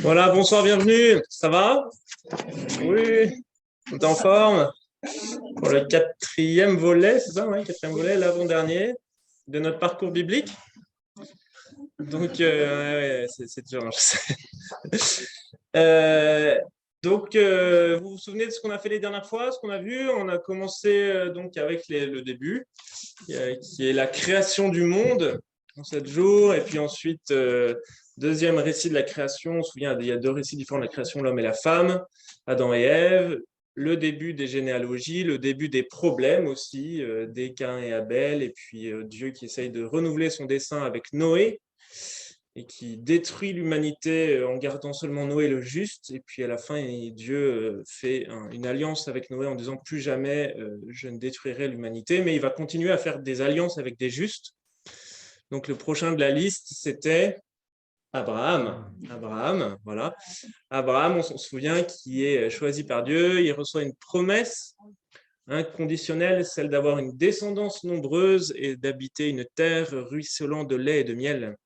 Voilà, bonsoir, bienvenue. Ça va? Oui, tout en forme pour le quatrième volet, c'est ça, oui, quatrième volet, l'avant-dernier de notre parcours biblique. Donc, ouais, c'est dur, je sais. Euh, vous vous souvenez de ce qu'on a fait les dernières fois, ce qu'on a vu? On a commencé donc avec le début, qui est la création du monde en 7 jours, et puis ensuite, deuxième récit de la création. On se souvient, il y a deux récits différents de la création, l'homme et la femme, Adam et Ève, le début des généalogies, le début des problèmes aussi, des Caïn et Abel, et puis Dieu qui essaye de renouveler son dessein avec Noé, et qui détruit l'humanité en gardant seulement Noé le juste. Et puis à la fin, Dieu fait une alliance avec Noé en disant plus jamais je ne détruirai l'humanité, mais il va continuer à faire des alliances avec des justes. Donc le prochain de la liste, c'était Abraham. Abraham, voilà. Abraham, on s'en souvient, qui est choisi par Dieu. Il reçoit une promesse inconditionnelle, celle d'avoir une descendance nombreuse et d'habiter une terre ruisselant de lait et de miel.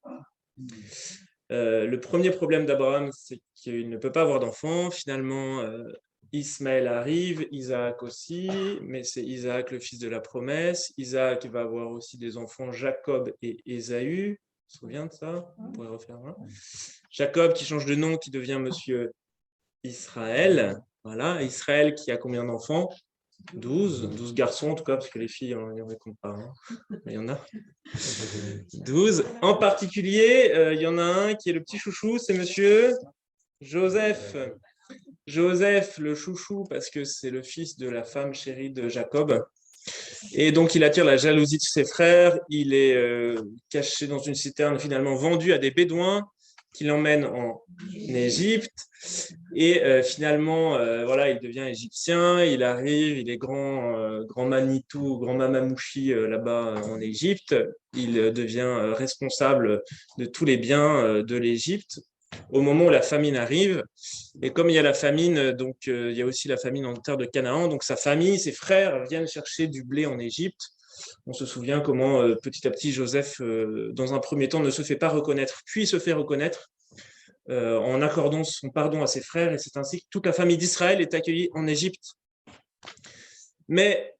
Le premier problème d'Abraham, c'est qu'il ne peut pas avoir d'enfant. Finalement, Ismaël arrive, Isaac aussi, mais c'est Isaac le fils de la promesse. Isaac va avoir aussi des enfants, Jacob et Ésaü. Tu te souviens de ça? On pourrait refaire. Voilà. Jacob qui change de nom, qui devient monsieur Israël. Voilà, Israël qui a combien d'enfants? 12 garçons en tout cas, parce que les filles, il n'y en compte pas, hein. Mais il y en a 12. En particulier, il y en a un qui est le petit chouchou, c'est monsieur Joseph. Joseph, le chouchou, parce que c'est le fils de la femme chérie de Jacob. Et donc, il attire la jalousie de ses frères. Il est caché dans une citerne, finalement vendu à des Bédouins qui l'emmènent en Égypte. Et finalement, voilà, il devient égyptien. Il arrive, il est grand Manitou, grand Mamamouchi là-bas en Égypte. Il devient responsable de tous les biens de l'Égypte au moment où la famine arrive. Et comme il y a la famine, donc il y a aussi la famine en terre de Canaan. Donc sa famille, ses frères viennent chercher du blé en Égypte. On se souvient comment petit à petit Joseph, dans un premier temps, ne se fait pas reconnaître, puis se fait reconnaître en accordant son pardon à ses frères. Et c'est ainsi que toute la famille d'Israël est accueillie en Égypte. Mais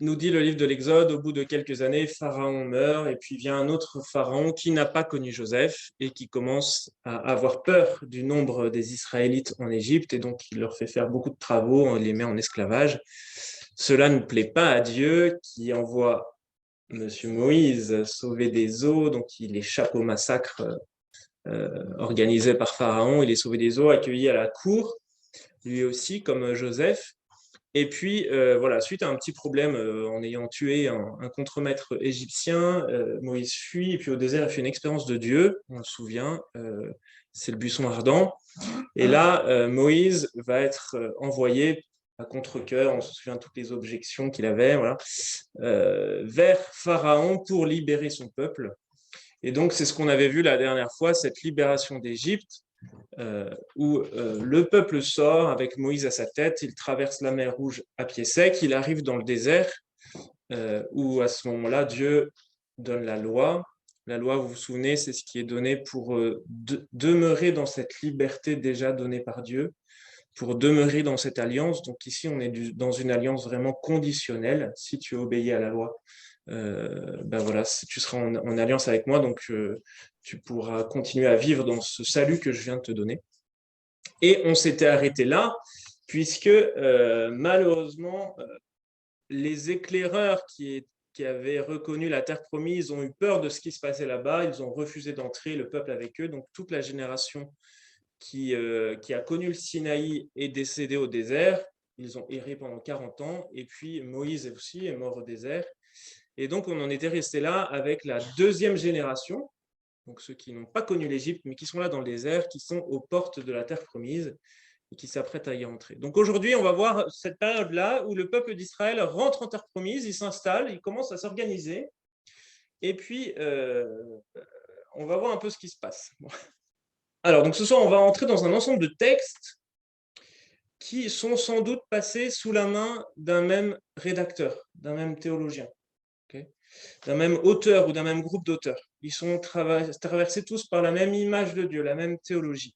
nous dit le livre de l'Exode, au bout de quelques années, Pharaon meurt et puis vient un autre Pharaon qui n'a pas connu Joseph et qui commence à avoir peur du nombre des Israélites en Égypte et donc il leur fait faire beaucoup de travaux, on les met en esclavage. Cela ne plaît pas à Dieu qui envoie Monsieur Moïse sauver des eaux, donc il échappe au massacre organisé par Pharaon, il est sauvé des eaux, accueilli à la cour, lui aussi comme Joseph. Et puis, voilà, suite à un petit problème en ayant tué un contremaître égyptien, Moïse fuit, et puis au désert, il fait une expérience de Dieu, on se souvient, c'est le buisson ardent. Et là, Moïse va être envoyé à contre-cœur, on se souvient de toutes les objections qu'il avait, voilà, vers Pharaon pour libérer son peuple. Et donc, c'est ce qu'on avait vu la dernière fois, cette libération d'Égypte, où le peuple sort avec Moïse à sa tête, il traverse la mer Rouge à pied sec, il arrive dans le désert, où à ce moment-là, Dieu donne la loi. La loi, vous vous souvenez, c'est ce qui est donné pour demeurer dans cette liberté déjà donnée par Dieu, pour demeurer dans cette alliance. Donc ici, on est dans une alliance vraiment conditionnelle. Si tu obéis à la loi, ben voilà, tu seras en alliance avec moi, donc tu pourras continuer à vivre dans ce salut que je viens de te donner. Et on s'était arrêté là, puisque malheureusement, les éclaireurs qui avaient reconnu la terre promise ont eu peur de ce qui se passait là-bas, ils ont refusé d'entrer, le peuple avec eux, donc toute la génération qui a connu le Sinaï est décédée au désert, ils ont erré pendant 40 ans, et puis Moïse aussi est mort au désert. Et donc on en était resté là avec la deuxième génération, donc ceux qui n'ont pas connu l'Égypte, mais qui sont là dans le désert, qui sont aux portes de la terre promise et qui s'apprêtent à y entrer. Donc aujourd'hui, on va voir cette période-là où le peuple d'Israël rentre en terre promise, il s'installe, il commence à s'organiser, et puis on va voir un peu ce qui se passe. Alors, donc ce soir, on va entrer dans un ensemble de textes qui sont sans doute passés sous la main d'un même rédacteur, d'un même théologien, okay, d'un même auteur ou d'un même groupe d'auteurs. Ils sont traversés tous par la même image de Dieu, la même théologie.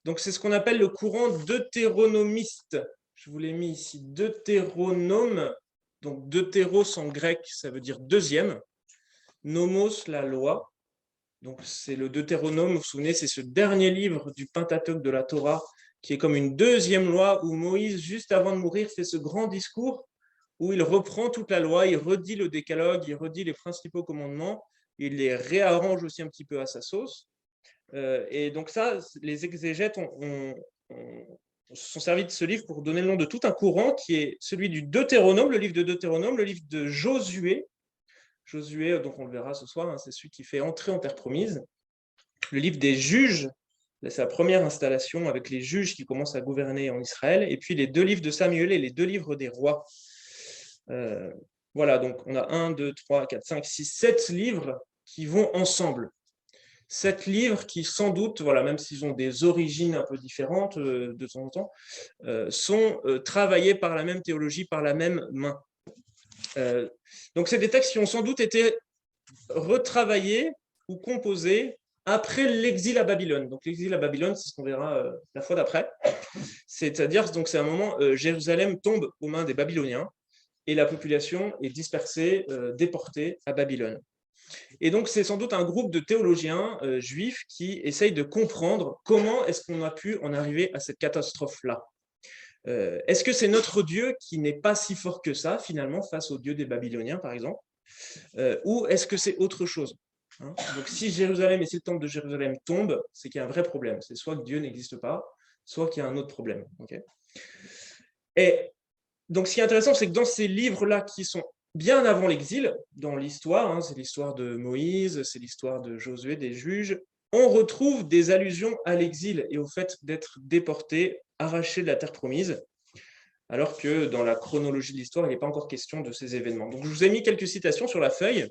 Donc, c'est ce qu'on appelle le courant deutéronomiste. Je vous l'ai mis ici, deutéronome. Donc, deutéros en grec, ça veut dire deuxième. Nomos, la loi. Donc, c'est le Deutéronome, vous vous souvenez, c'est ce dernier livre du Pentateuque de la Torah qui est comme une deuxième loi où Moïse, juste avant de mourir, fait ce grand discours où il reprend toute la loi, il redit le décalogue, il redit les principaux commandements, il les réarrange aussi un petit peu à sa sauce. Et donc ça, les exégètes se sont servis de ce livre pour donner le nom de tout un courant qui est celui du Deutéronome, le livre de Deutéronome, le livre de Josué. Josué, donc on le verra ce soir, hein, c'est celui qui fait entrer en terre promise. Le livre des juges, c'est la première installation avec les juges qui commencent à gouverner en Israël. Et puis les deux livres de Samuel et les deux livres des rois. Voilà, donc on a 1, 2, 3, 4, 5, 6, 7 livres qui vont ensemble. 7 livres qui, sans doute, voilà, même s'ils ont des origines un peu différentes de temps en temps, sont travaillés par la même théologie, par la même main. Donc, c'est des textes qui ont sans doute été retravaillés ou composés après l'exil à Babylone. Donc, l'exil à Babylone, c'est ce qu'on verra la fois d'après. C'est-à-dire, donc, c'est un moment, Jérusalem tombe aux mains des Babyloniens et la population est dispersée, déportée à Babylone. Et donc, c'est sans doute un groupe de théologiens juifs qui essayent de comprendre comment est-ce qu'on a pu en arriver à cette catastrophe-là. Est-ce que c'est notre Dieu qui n'est pas si fort que ça, finalement, face au Dieu des Babyloniens, par exemple, ou est-ce que c'est autre chose, hein? Donc, si Jérusalem et si le temple de Jérusalem tombent, c'est qu'il y a un vrai problème. C'est soit que Dieu n'existe pas, soit qu'il y a un autre problème. Okay, et donc, ce qui est intéressant, c'est que dans ces livres-là qui sont bien avant l'exil, dans l'histoire, hein, c'est l'histoire de Moïse, c'est l'histoire de Josué, des juges, on retrouve des allusions à l'exil et au fait d'être déporté, arraché de la terre promise, alors que dans la chronologie de l'histoire, il n'est pas encore question de ces événements. Donc, je vous ai mis quelques citations sur la feuille.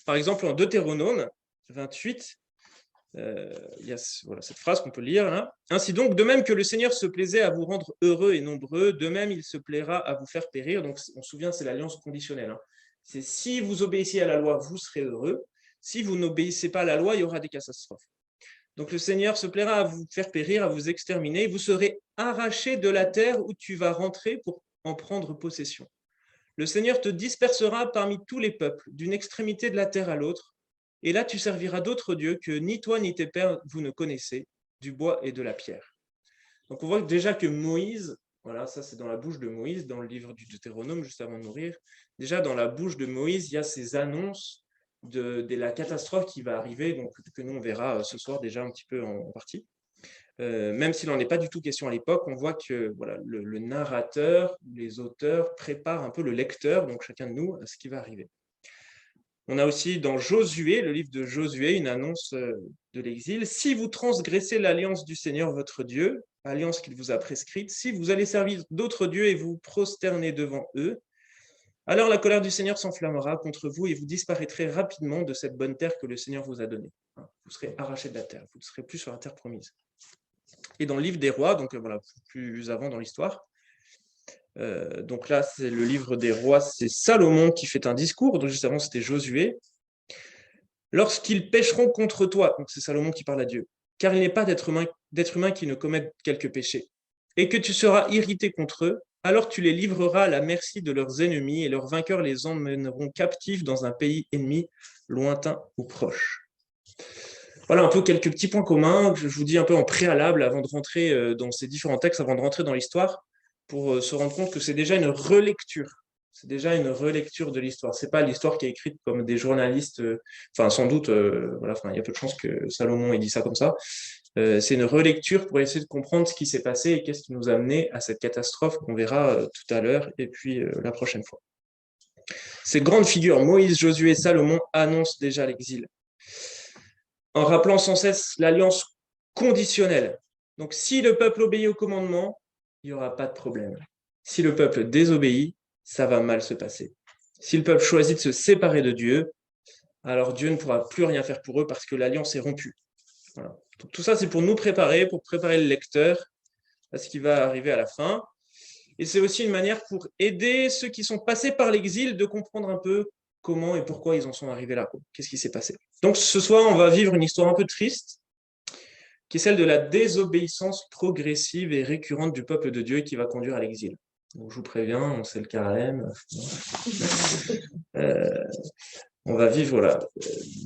Par exemple, en Deutéronome 28, il y a voilà, cette phrase qu'on peut lire là. Ainsi donc, de même que le Seigneur se plaisait à vous rendre heureux et nombreux, de même il se plaira à vous faire périr. Donc, on se souvient, c'est l'alliance conditionnelle, hein. C'est si vous obéissez à la loi, vous serez heureux. Si vous n'obéissez pas à la loi, il y aura des catastrophes. Donc, le Seigneur se plaira à vous faire périr, à vous exterminer. Vous serez arrachés de la terre où tu vas rentrer pour en prendre possession. Le Seigneur te dispersera parmi tous les peuples, d'une extrémité de la terre à l'autre. Et là, tu serviras d'autres dieux que ni toi ni tes pères vous ne connaissez, du bois et de la pierre. Donc on voit déjà que Moïse, voilà, ça c'est dans la bouche de Moïse, dans le livre du Deutéronome, juste avant de mourir, déjà dans la bouche de Moïse, il y a ces annonces de la catastrophe qui va arriver, donc que nous on verra ce soir déjà un petit peu en partie. Même s'il n'en est pas du tout question à l'époque, on voit que voilà, le narrateur, les auteurs préparent un peu le lecteur, donc chacun de nous, à ce qui va arriver. On a aussi dans Josué, le livre de Josué, une annonce de l'exil. Si vous transgressez l'alliance du Seigneur votre Dieu, alliance qu'il vous a prescrite, si vous allez servir d'autres dieux et vous prosternez devant eux, alors la colère du Seigneur s'enflammera contre vous et vous disparaîtrez rapidement de cette bonne terre que le Seigneur vous a donnée. Vous serez arrachés de la terre, vous ne serez plus sur la terre promise. Et dans le livre des rois, donc voilà, plus avant dans l'histoire, donc là, c'est le livre des rois, c'est Salomon qui fait un discours, donc juste avant, c'était Josué. Lorsqu'ils pécheront contre toi, donc c'est Salomon qui parle à Dieu, car il n'est pas d'être humain qui ne commette quelque péché, et que tu seras irrité contre eux, alors tu les livreras à la merci de leurs ennemis, et leurs vainqueurs les emmèneront captifs dans un pays ennemi, lointain ou proche. Voilà un peu quelques petits points communs que je vous dis un peu en préalable avant de rentrer dans ces différents textes, avant de rentrer dans l'histoire, pour se rendre compte que c'est déjà une relecture. C'est déjà une relecture de l'histoire. C'est pas l'histoire qui est écrite comme des journalistes, enfin sans doute, voilà, enfin, il y a peu de chances que Salomon ait dit ça comme ça. C'est une relecture pour essayer de comprendre ce qui s'est passé et qu'est-ce qui nous a amené à cette catastrophe qu'on verra tout à l'heure et puis la prochaine fois. Ces grandes figures, Moïse, Josué, Salomon, annoncent déjà l'exil, en rappelant sans cesse l'alliance conditionnelle. Donc, si le peuple obéit au commandement, il n'y aura pas de problème. Si le peuple désobéit, ça va mal se passer. Si le peuple choisit de se séparer de Dieu, alors Dieu ne pourra plus rien faire pour eux parce que l'alliance est rompue. Voilà. Donc, tout ça, c'est pour nous préparer, pour préparer le lecteur à ce qui va arriver à la fin. Et c'est aussi une manière pour aider ceux qui sont passés par l'exil de comprendre un peu comment et pourquoi ils en sont arrivés là. Qu'est-ce qui s'est passé? Donc ce soir, on va vivre une histoire un peu triste, qui est celle de la désobéissance progressive et récurrente du peuple de Dieu et qui va conduire à l'exil. Donc, je vous préviens, on sait le carême. On va vivre voilà,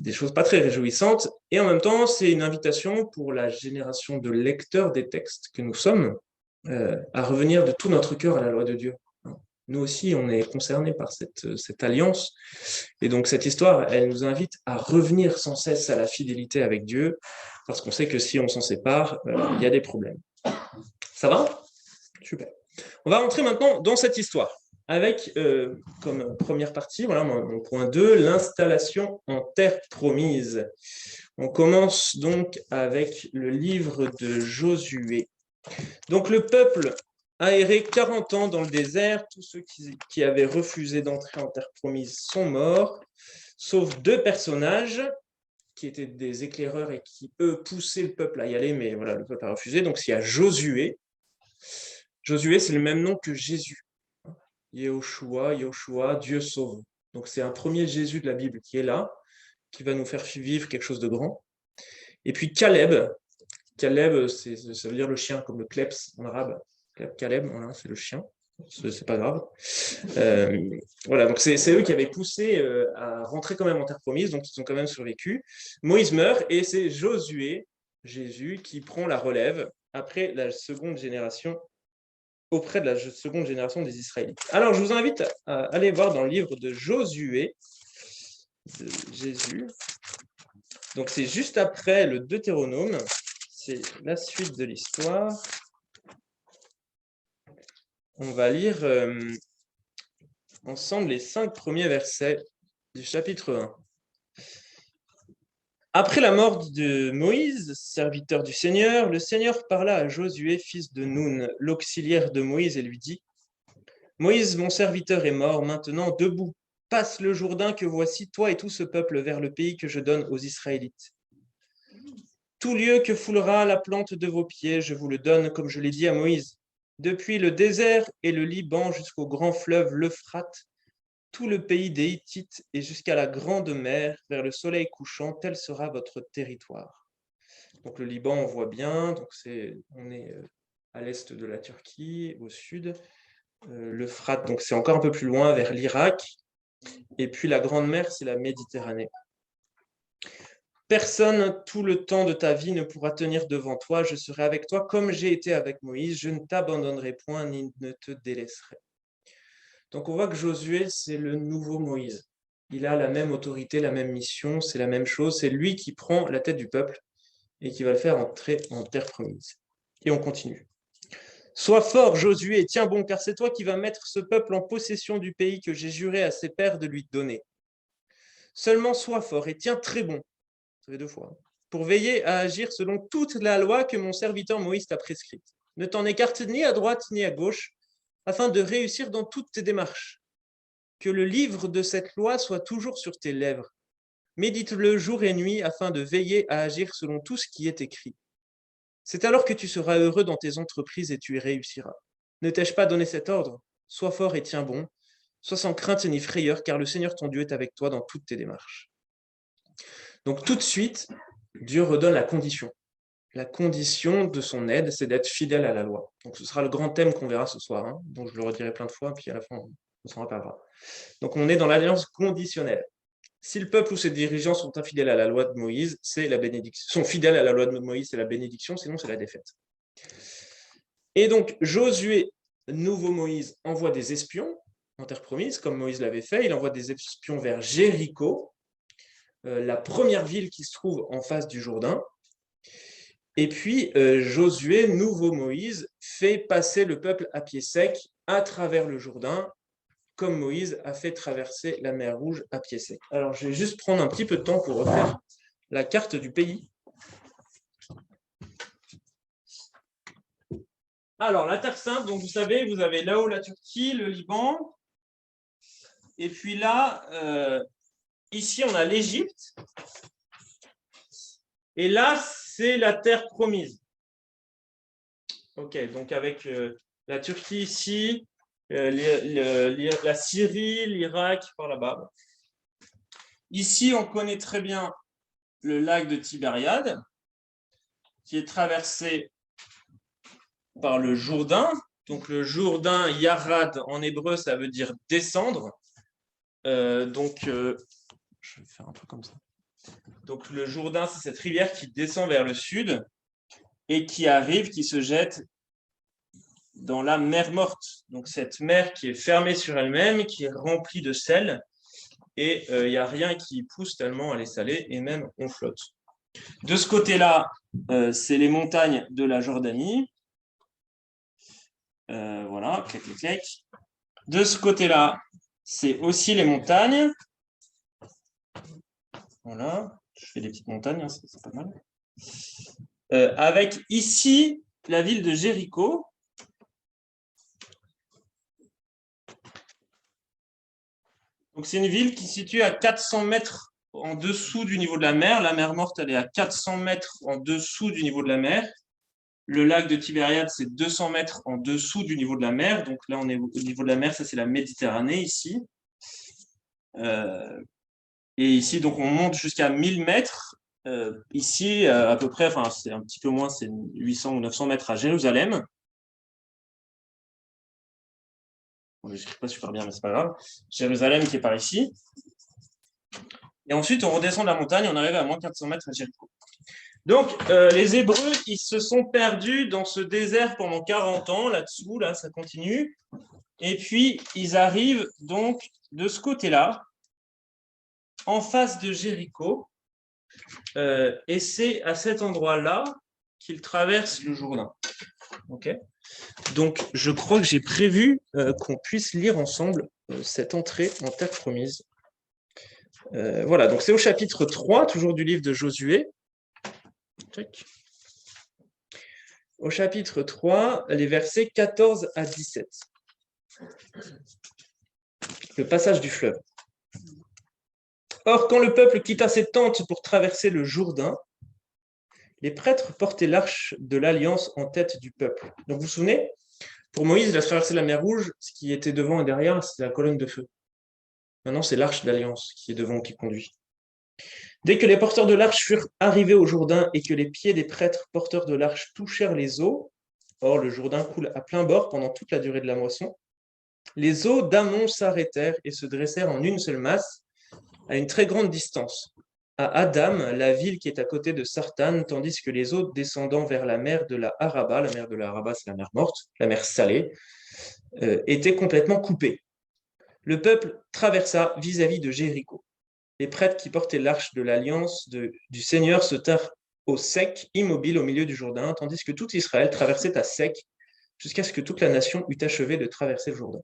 des choses pas très réjouissantes. Et en même temps, c'est une invitation pour la génération de lecteurs des textes que nous sommes à revenir de tout notre cœur à la loi de Dieu. Nous aussi, on est concernés par cette alliance. Et donc, cette histoire, elle nous invite à revenir sans cesse à la fidélité avec Dieu, parce qu'on sait que si on s'en sépare, il y a des problèmes. Ça va? Super. On va entrer maintenant dans cette histoire, avec comme première partie, voilà mon point 2, l'installation en terre promise. On commence donc avec le livre de Josué. Donc, le peuple a erré 40 ans dans le désert. Tous ceux qui avaient refusé d'entrer en terre promise sont morts, sauf 2 personnages qui étaient des éclaireurs et qui, eux, poussaient le peuple à y aller, mais voilà, le peuple a refusé. Donc, il y a Josué. Josué, c'est le même nom que Jésus. Yehoshua, Dieu sauve. Donc, c'est un premier Jésus de la Bible qui est là, qui va nous faire vivre quelque chose de grand. Et puis Caleb, ça veut dire le chien, comme le kleps en arabe. Caleb, voilà, c'est le chien. C'est pas grave. Voilà, donc c'est eux qui avaient poussé à rentrer quand même en terre promise, donc ils ont quand même survécu. Moïse meurt et c'est Josué, Jésus, qui prend la relève après la seconde génération, auprès de la seconde génération des Israélites. Alors, je vous invite à aller voir dans le livre de Josué, de Jésus. Donc, c'est juste après le Deutéronome. C'est la suite de l'histoire. On va lire ensemble les 5 premiers versets du chapitre 1. Après la mort de Moïse, serviteur du Seigneur, le Seigneur parla à Josué, fils de Nun, l'auxiliaire de Moïse, et lui dit : Moïse, mon serviteur, est mort, maintenant debout. Passe le Jourdain que voici, toi et tout ce peuple, vers le pays que je donne aux Israélites. Tout lieu que foulera la plante de vos pieds, je vous le donne, comme je l'ai dit à Moïse. Depuis le désert et le Liban jusqu'au grand fleuve l'Euphrate, tout le pays des Hittites et jusqu'à la grande mer, vers le soleil couchant, tel sera votre territoire. Donc le Liban, on voit bien, donc on est à l'est de la Turquie, au sud. L'Euphrate, donc c'est encore un peu plus loin, vers l'Irak. Et puis la grande mer, c'est la Méditerranée. Personne, tout le temps de ta vie, ne pourra tenir devant toi. Je serai avec toi comme j'ai été avec Moïse. Je ne t'abandonnerai point ni ne te délaisserai. Donc on voit que Josué, c'est le nouveau Moïse. Il a la même autorité, la même mission, c'est la même chose. C'est lui qui prend la tête du peuple et qui va le faire entrer en terre promise. Et on continue. Sois fort, Josué, et tiens bon, car c'est toi qui vas mettre ce peuple en possession du pays que j'ai juré à ses pères de lui donner. Seulement sois fort et tiens très bon. Ça fait 2 fois. Pour veiller à agir selon toute la loi que mon serviteur Moïse t'a prescrite. Ne t'en écarte ni à droite ni à gauche, afin de réussir dans toutes tes démarches. Que le livre de cette loi soit toujours sur tes lèvres. Médite-le jour et nuit, afin de veiller à agir selon tout ce qui est écrit. C'est alors que tu seras heureux dans tes entreprises et tu y réussiras. Ne t'ai-je pas donné cet ordre ? Sois fort et tiens bon. Sois sans crainte ni frayeur, car le Seigneur ton Dieu est avec toi dans toutes tes démarches. Donc tout de suite, Dieu redonne la condition. La condition de son aide, c'est d'être fidèle à la loi. Donc ce sera le grand thème qu'on verra ce soir, hein, dont je le redirai plein de fois, puis à la fin, on s'en rappellera. Donc on est dans l'alliance conditionnelle. Si le peuple ou ses dirigeants sont infidèles à la loi de Moïse, c'est la bénédiction. Sont fidèles à la loi de Moïse, c'est la bénédiction, sinon c'est la défaite. Et donc Josué, nouveau Moïse, envoie des espions en terre promise, comme Moïse l'avait fait. Il envoie des espions vers Jéricho, la première ville qui se trouve en face du Jourdain. Et puis Josué, nouveau Moïse, fait passer le peuple à pied sec à travers le Jourdain, comme Moïse a fait traverser la mer Rouge à pied sec. Alors, je vais juste prendre un petit peu de temps pour refaire la carte du pays. Alors, la Terre Sainte, donc vous savez, vous avez là-haut la Turquie, le Liban, et puis là, ici, on a l'Égypte, et là, c'est la Terre promise. Ok, donc avec la Turquie ici, la Syrie, l'Irak, par là-bas. Ici, on connaît très bien le lac de Tibériade. qui est traversé par le Jourdain. Donc le Jourdain, Yarad, en hébreu, ça veut dire descendre. Je vais faire un truc comme ça. Donc le Jourdain, c'est cette rivière qui descend vers le sud et qui arrive, qui se jette dans la mer Morte. Donc cette mer qui est fermée sur elle-même, qui est remplie de sel, et il n'y a rien qui pousse tellement elle est salée, et même on flotte. De ce côté-là, c'est les montagnes de la Jordanie. Voilà, clac, clac, clac. De ce côté-là, c'est aussi les montagnes. Voilà, je fais des petites montagnes, hein, c'est pas mal. Avec ici la ville de Jéricho. Donc c'est une ville qui se situe à 400 mètres en dessous du niveau de la mer. La mer Morte, elle est à 400 mètres en dessous du niveau de la mer. Le lac de Tibériade, c'est 200 mètres en dessous du niveau de la mer. Donc là, on est au niveau de la mer, ça c'est la Méditerranée ici. Et ici, donc on monte jusqu'à 1000 mètres. Ici, à peu près, enfin c'est un petit peu moins, c'est 800 ou 900 mètres à Jérusalem. Je n'écris pas super bien, mais c'est pas grave. Jérusalem qui est par ici. Et ensuite, on redescend de la montagne, on arrive à moins 400 mètres à Jéricho. Donc, les Hébreux, ils se sont perdus dans ce désert pendant 40 ans, là-dessous, là, ça continue. Et puis, ils arrivent donc de ce côté-là, en face de Jéricho. Et c'est à cet endroit-là qu'ils traversent le Jourdain. Ok. Donc, je crois que j'ai prévu qu'on puisse lire ensemble cette entrée en terre promise. Voilà, donc c'est au chapitre 3, toujours du livre de Josué. Check. Au chapitre 3, les versets 14 à 17. Le passage du fleuve. Or, quand le peuple quitta ses tentes pour traverser le Jourdain, les prêtres portaient l'arche de l'alliance en tête du peuple. Donc, vous vous souvenez, pour Moïse, il a traversé la mer Rouge, ce qui était devant et derrière, c'était la colonne de feu. Maintenant, c'est l'arche d'alliance qui est devant, qui conduit. Dès que les porteurs de l'arche furent arrivés au Jourdain et que les pieds des prêtres porteurs de l'arche touchèrent les eaux, or le Jourdain coule à plein bord pendant toute la durée de la moisson, les eaux d'Amon s'arrêtèrent et se dressèrent en une seule masse, à une très grande distance, à Adam, la ville qui est à côté de Sartane, tandis que les eaux descendant vers la mer de la Araba c'est la mer Morte, la mer Salée, étaient complètement coupées. Le peuple traversa vis-à-vis de Jéricho. Les prêtres qui portaient l'arche de l'alliance du Seigneur se tinrent au sec, immobiles au milieu du Jourdain, tandis que tout Israël traversait à sec, jusqu'à ce que toute la nation eût achevé de traverser le Jourdain.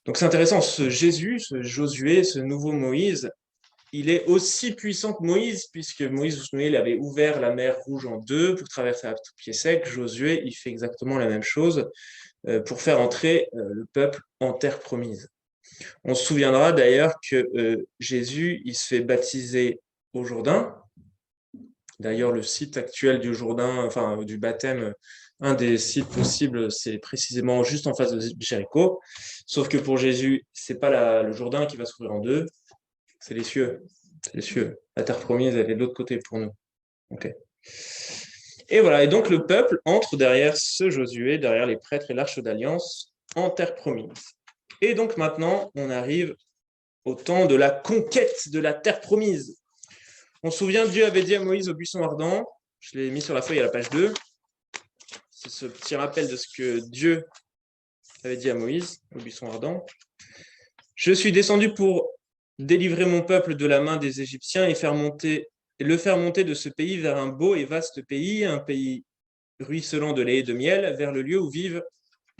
Donc c'est intéressant, ce Jésus, ce Josué, ce nouveau Moïse, il est aussi puissant que Moïse, puisque Moïse, vous vous souvenez, il avait ouvert la mer Rouge en deux pour traverser à tout pied sec. Josué, il fait exactement la même chose pour faire entrer le peuple en terre promise. On se souviendra d'ailleurs que Jésus, il se fait baptiser au Jourdain. D'ailleurs, le site actuel du Jourdain, enfin du baptême, un des sites possibles, c'est précisément juste en face de Jéricho. Sauf que pour Jésus, c'est pas le Jourdain qui va s'ouvrir en deux, c'est les cieux. C'est les cieux. La terre promise, elle est de l'autre côté pour nous. Okay. Et voilà, et donc le peuple entre derrière ce Josué, derrière les prêtres et l'arche d'alliance, en terre promise. Et donc maintenant, on arrive au temps de la conquête de la terre promise. On se souvient, Dieu avait dit à Moïse au buisson ardent, je l'ai mis sur la feuille à la page 2, c'est ce petit rappel de ce que Dieu avait dit à Moïse au buisson ardent. Je suis descendu pour délivrer mon peuple de la main des Égyptiens et le faire monter de ce pays vers un beau et vaste pays, un pays ruisselant de lait et de miel, vers le lieu où vivent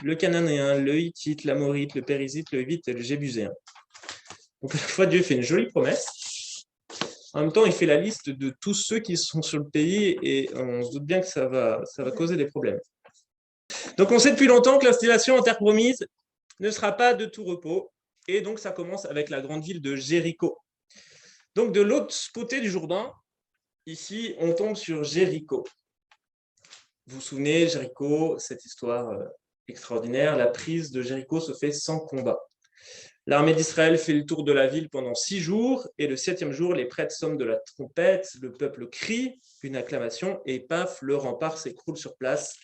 le Cananéen, le Hittite, l'Amorite, le Périzite, le Hivite et le Jébuséen. Donc à la fois, Dieu fait une jolie promesse. En même temps, il fait la liste de tous ceux qui sont sur le pays et on se doute bien que ça va causer des problèmes. Donc on sait depuis longtemps que l'installation en terre promise ne sera pas de tout repos. Et donc ça commence avec la grande ville de Jéricho. Donc de l'autre côté du Jourdain, ici, on tombe sur Jéricho. Vous vous souvenez, Jéricho, cette histoire extraordinaire, la prise de Jéricho se fait sans combat. L'armée d'Israël fait le tour de la ville pendant 6 jours, et le 7e jour, les prêtres sonnent de la trompette, le peuple crie une acclamation, et paf, le rempart s'écroule sur place,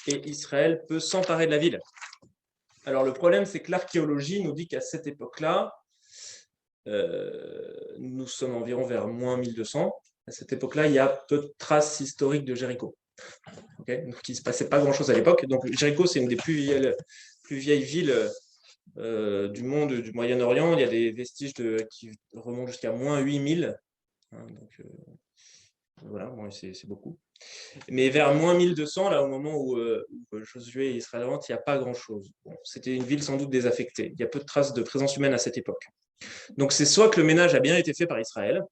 et Israël peut s'emparer de la ville. Alors le problème, c'est que l'archéologie nous dit qu'à cette époque-là, nous sommes environ vers moins 1200, à cette époque-là, il y a peu de traces historiques de Jéricho. Okay, donc il ne se passait pas grand-chose à l'époque. Donc Jéricho, c'est une des plus vieilles villes du monde du Moyen-Orient. Il y a des vestiges qui remontent jusqu'à moins 8000. Hein, donc voilà, bon, c'est beaucoup. Mais vers moins 1200, là, au moment où Josué et Israël rentrent, il n'y a pas grand-chose. Bon, c'était une ville sans doute désaffectée. Il y a peu de traces de présence humaine à cette époque. Donc c'est soit que le ménage a bien été fait par Israël,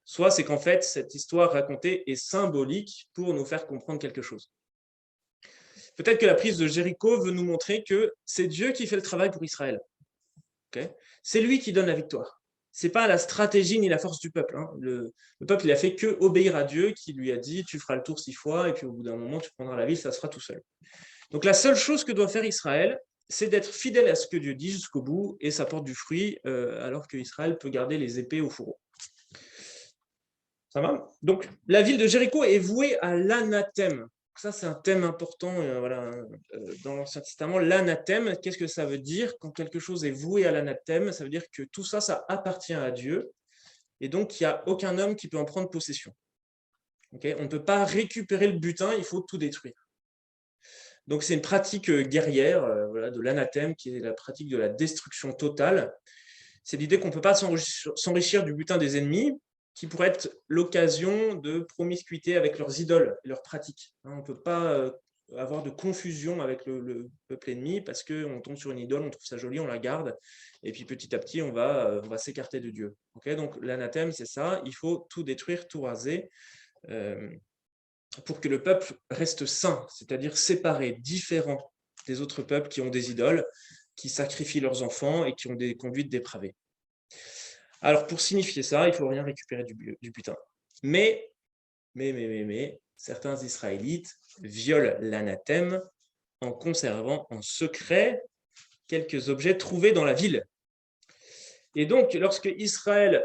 soit c'est qu'en fait, cette histoire racontée est symbolique pour nous faire comprendre quelque chose. Peut-être que la prise de Jéricho veut nous montrer que c'est Dieu qui fait le travail pour Israël. Okay, c'est lui qui donne la victoire. Ce n'est pas la stratégie ni la force du peuple. Hein. Le peuple, il a fait que obéir à Dieu qui lui a dit « tu feras le tour 6 fois et puis au bout d'un moment, tu prendras la ville, ça sera tout seul ». Donc la seule chose que doit faire Israël, c'est d'être fidèle à ce que Dieu dit jusqu'au bout et ça porte du fruit alors qu'Israël peut garder les épées au fourreau. Ça va? Donc la ville de Jéricho est vouée à l'anathème. Ça, c'est un thème important dans l'Ancien Testament. L'anathème, qu'est-ce que ça veut dire? Quand quelque chose est voué à l'anathème, ça veut dire que tout ça, ça appartient à Dieu. Et donc, il n'y a aucun homme qui peut en prendre possession. Okay, on ne peut pas récupérer le butin, il faut tout détruire. Donc, c'est une pratique guerrière de l'anathème, qui est la pratique de la destruction totale. C'est l'idée qu'on ne peut pas s'enrichir du butin des ennemis, qui pourrait être l'occasion de promiscuité avec leurs idoles et leurs pratiques. On ne peut pas avoir de confusion avec le peuple ennemi parce qu'on tombe sur une idole, on trouve ça joli, on la garde, et puis petit à petit, on va s'écarter de Dieu. Okay, donc l'anathème, c'est ça, il faut tout détruire, tout raser, pour que le peuple reste saint, c'est-à-dire séparé, différent des autres peuples qui ont des idoles, qui sacrifient leurs enfants et qui ont des conduites dépravées. Alors, pour signifier ça, il ne faut rien récupérer du butin. Mais, certains Israélites violent l'anathème en conservant en secret quelques objets trouvés dans la ville. Et donc, lorsque Israël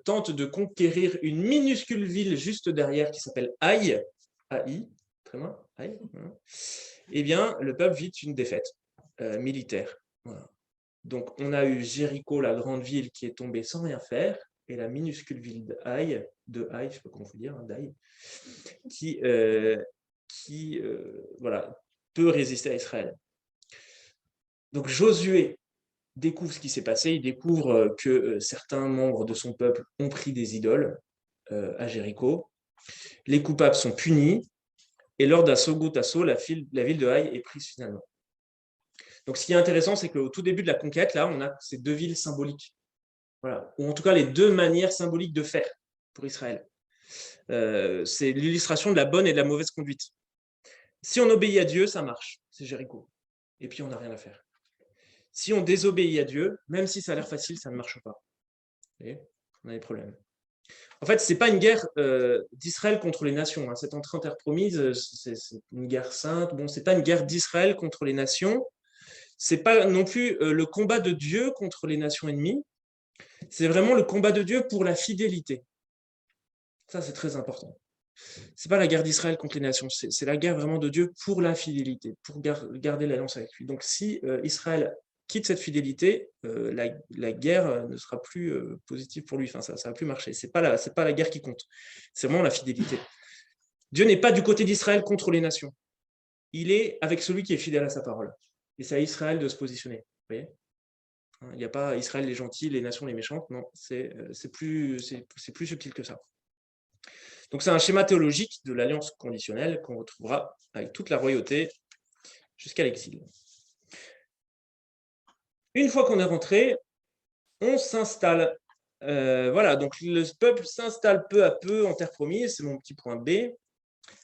tente de conquérir une minuscule ville juste derrière qui s'appelle Haï, A-I, très bien, Haï, eh bien, le peuple vit une défaite militaire. Voilà. Donc, on a eu Jéricho, la grande ville, qui est tombée sans rien faire, et la minuscule ville d'Aï, je ne sais pas comment on peut dire, hein, d'Aï, qui peut résister à Israël. Donc, Josué découvre ce qui s'est passé, il découvre que certains membres de son peuple ont pris des idoles à Jéricho. Les coupables sont punis, et lors d'un second assaut, la ville de Haï est prise finalement. Donc, ce qui est intéressant, c'est qu'au tout début de la conquête, là, on a ces deux villes symboliques. Voilà. Ou en tout cas, les deux manières symboliques de faire pour Israël. C'est l'illustration de la bonne et de la mauvaise conduite. Si on obéit à Dieu, ça marche. C'est Jéricho. Et puis, on n'a rien à faire. Si on désobéit à Dieu, même si ça a l'air facile, ça ne marche pas. Vous voyez, on a des problèmes. En fait, ce n'est pas une guerre d'Israël contre les nations. Hein. Cette entrée interpromise, c'est une guerre sainte. Bon, ce n'est pas une guerre d'Israël contre les nations. Ce n'est pas non plus le combat de Dieu contre les nations ennemies. C'est vraiment le combat de Dieu pour la fidélité. Ça, c'est très important. Ce n'est pas la guerre d'Israël contre les nations, c'est la guerre vraiment de Dieu pour la fidélité, pour garder l'alliance avec lui. Donc, si Israël quitte cette fidélité, la guerre ne sera plus positive pour lui. Enfin, ça ne va plus marcher. Ce n'est pas la guerre qui compte. C'est vraiment la fidélité. Dieu n'est pas du côté d'Israël contre les nations. Il est avec celui qui est fidèle à sa parole. Et c'est à Israël de se positionner. Vous voyez ? Il n'y a pas Israël les gentils, les nations les méchantes. Non, c'est plus subtil que ça. Donc c'est un schéma théologique de l'alliance conditionnelle qu'on retrouvera avec toute la royauté jusqu'à l'exil. Une fois qu'on est rentré, on s'installe. Voilà, donc le peuple s'installe peu à peu en terre promise, c'est mon petit point B,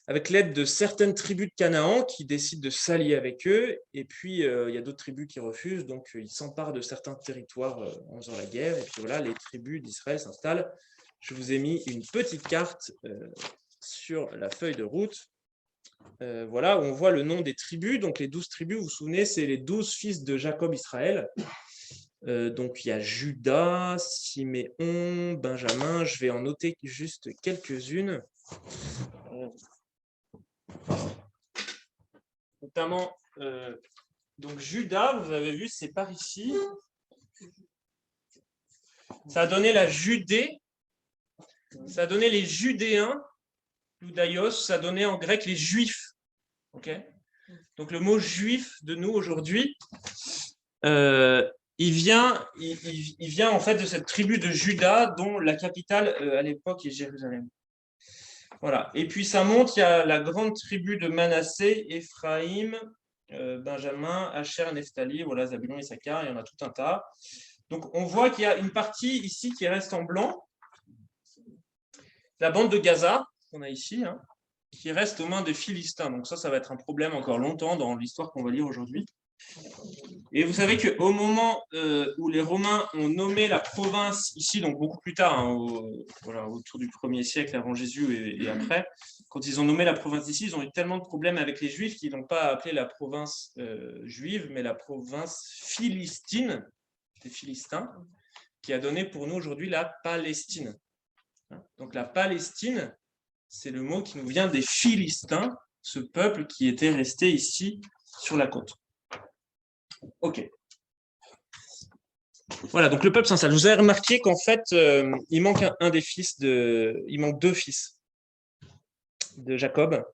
avec l'aide de certaines tribus de Canaan qui décident de s'allier avec eux, et puis il y a d'autres tribus qui refusent, donc ils s'emparent de certains territoires en faisant la guerre, et puis voilà, les tribus d'Israël s'installent. Je vous ai mis une petite carte sur la feuille de route. Voilà, où on voit le nom des tribus. Donc les 12 tribus, vous vous souvenez, c'est les 12 fils de Jacob Israël. Donc, il y a Judas, Siméon, Benjamin. Je vais en noter juste quelques-unes. Notamment, donc Judas, vous avez vu, c'est par ici. Ça a donné la Judée. Ça a donné les Judéens. Judaïos, ça donnait en grec les Juifs. Okay, donc, le mot juif de nous aujourd'hui, il vient en fait de cette tribu de Juda dont la capitale à l'époque est Jérusalem. Voilà. Et puis ça monte, il y a la grande tribu de Manassé, Éphraïm, Benjamin, Asher, Nephtali, voilà, Zabulon, Issachar, il y en a tout un tas. Donc on voit qu'il y a une partie ici qui reste en blanc, la bande de Gaza, qu'on a ici, hein, qui reste aux mains des Philistins. Donc ça va être un problème encore longtemps dans l'histoire qu'on va lire aujourd'hui. Et vous savez qu'au moment où les Romains ont nommé la province ici, donc beaucoup plus tard, hein, autour du 1er siècle avant Jésus et après, quand ils ont nommé la province ici, ils ont eu tellement de problèmes avec les Juifs qu'ils n'ont pas appelé la province juive, mais la province philistine, des Philistins, qui a donné pour nous aujourd'hui la Palestine. Donc la Palestine, c'est le mot qui nous vient des Philistins, ce peuple qui était resté ici sur la côte. Ok. Voilà, donc le peuple s'installe. Vous avez remarqué qu'en fait, il manque il manque deux fils de Jacob.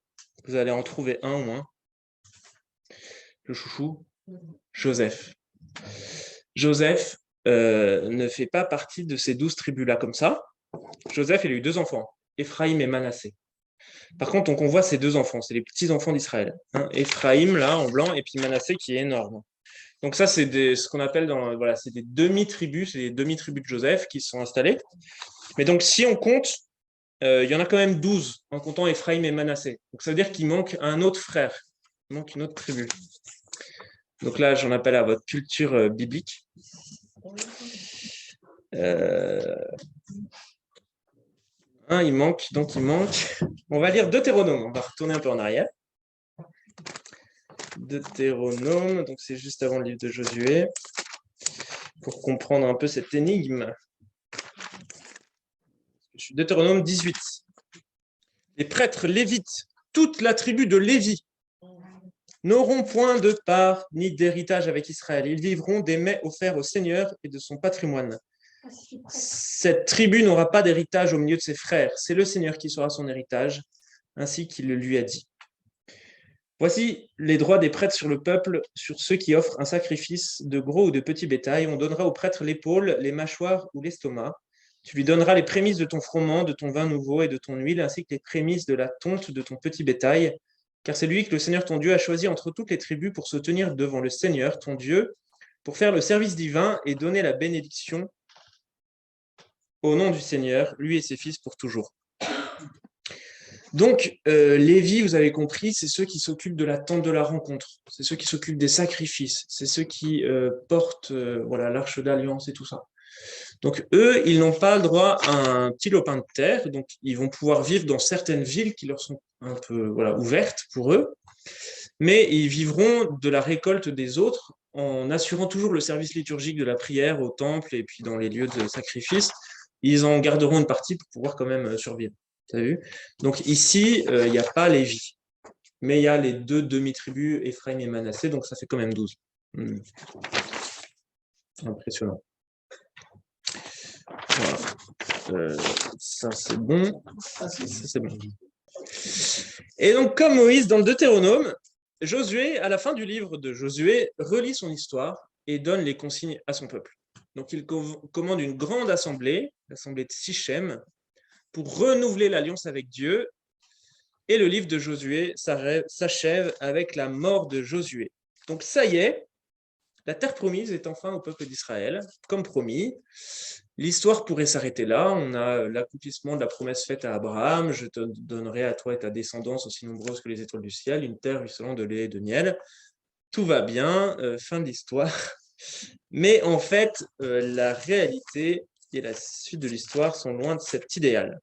Vous allez en trouver un au moins. Le chouchou, Joseph. Joseph ne fait pas partie de ces 12 tribus-là comme ça. Joseph, il a eu deux enfants, Éphraïm et Manassé. Par contre, donc on voit ces deux enfants, c'est les petits-enfants d'Israël. Hein. Éphraïm, là, en blanc, et puis Manassé, qui est énorme. Donc ça, c'est ce qu'on appelle c'est des demi-tribus, c'est des demi-tribus de Joseph qui se sont installées. Mais donc, si on compte, il y en a quand même 12, en comptant Éphraïm et Manassé. Donc ça veut dire qu'il manque un autre frère, il manque une autre tribu. Donc là, j'en appelle à votre culture biblique. Il manque. On va lire Deutéronome, on va retourner un peu en arrière. Deutéronome, donc c'est juste avant le livre de Josué, pour comprendre un peu cette énigme. Deutéronome 18. Les prêtres lévites, toute la tribu de Lévi, n'auront point de part ni d'héritage avec Israël. Ils vivront des mets offerts au Seigneur et de son patrimoine. Cette tribu n'aura pas d'héritage au milieu de ses frères. C'est le Seigneur qui sera son héritage, ainsi qu'il le lui a dit. Voici les droits des prêtres sur le peuple, sur ceux qui offrent un sacrifice de gros ou de petit bétail. On donnera au prêtre l'épaule, les mâchoires ou l'estomac. Tu lui donneras les prémices de ton froment, de ton vin nouveau et de ton huile, ainsi que les prémices de la tonte de ton petit bétail, car c'est lui que le Seigneur ton Dieu a choisi entre toutes les tribus pour se tenir devant le Seigneur ton Dieu, pour faire le service divin et donner la bénédiction au nom du Seigneur, lui et ses fils pour toujours. Donc, Lévi, vous avez compris, c'est ceux qui s'occupent de la tente de la rencontre, c'est ceux qui s'occupent des sacrifices, c'est ceux qui portent l'arche d'alliance et tout ça. Donc, eux, ils n'ont pas le droit à un petit lopin de terre, donc ils vont pouvoir vivre dans certaines villes qui leur sont un peu ouvertes pour eux, mais ils vivront de la récolte des autres en assurant toujours le service liturgique de la prière au temple et puis dans les lieux de sacrifice. Ils en garderont une partie pour pouvoir quand même survivre. T'as vu? Donc ici, il n'y a pas Lévi, mais il y a les deux demi-tribus, Éphraïm et Manassé, donc ça fait quand même 12. Impressionnant. Voilà. Ça, c'est bon. Ça, c'est bon. Et donc, comme Moïse dans le Deutéronome, Josué, à la fin du livre de Josué, relit son histoire et donne les consignes à son peuple. Donc, il commande une grande assemblée, l'assemblée de Sichem, pour renouveler l'alliance avec Dieu. Et le livre de Josué s'achève avec la mort de Josué. Donc, ça y est, la terre promise est enfin au peuple d'Israël, comme promis. L'histoire pourrait s'arrêter là. On a l'accomplissement de la promesse faite à Abraham. Je te donnerai à toi et ta descendance aussi nombreuse que les étoiles du ciel, une terre ruisselant de lait et de miel. Tout va bien, fin de l'histoire. Mais en fait, la réalité et la suite de l'histoire sont loin de cet idéal.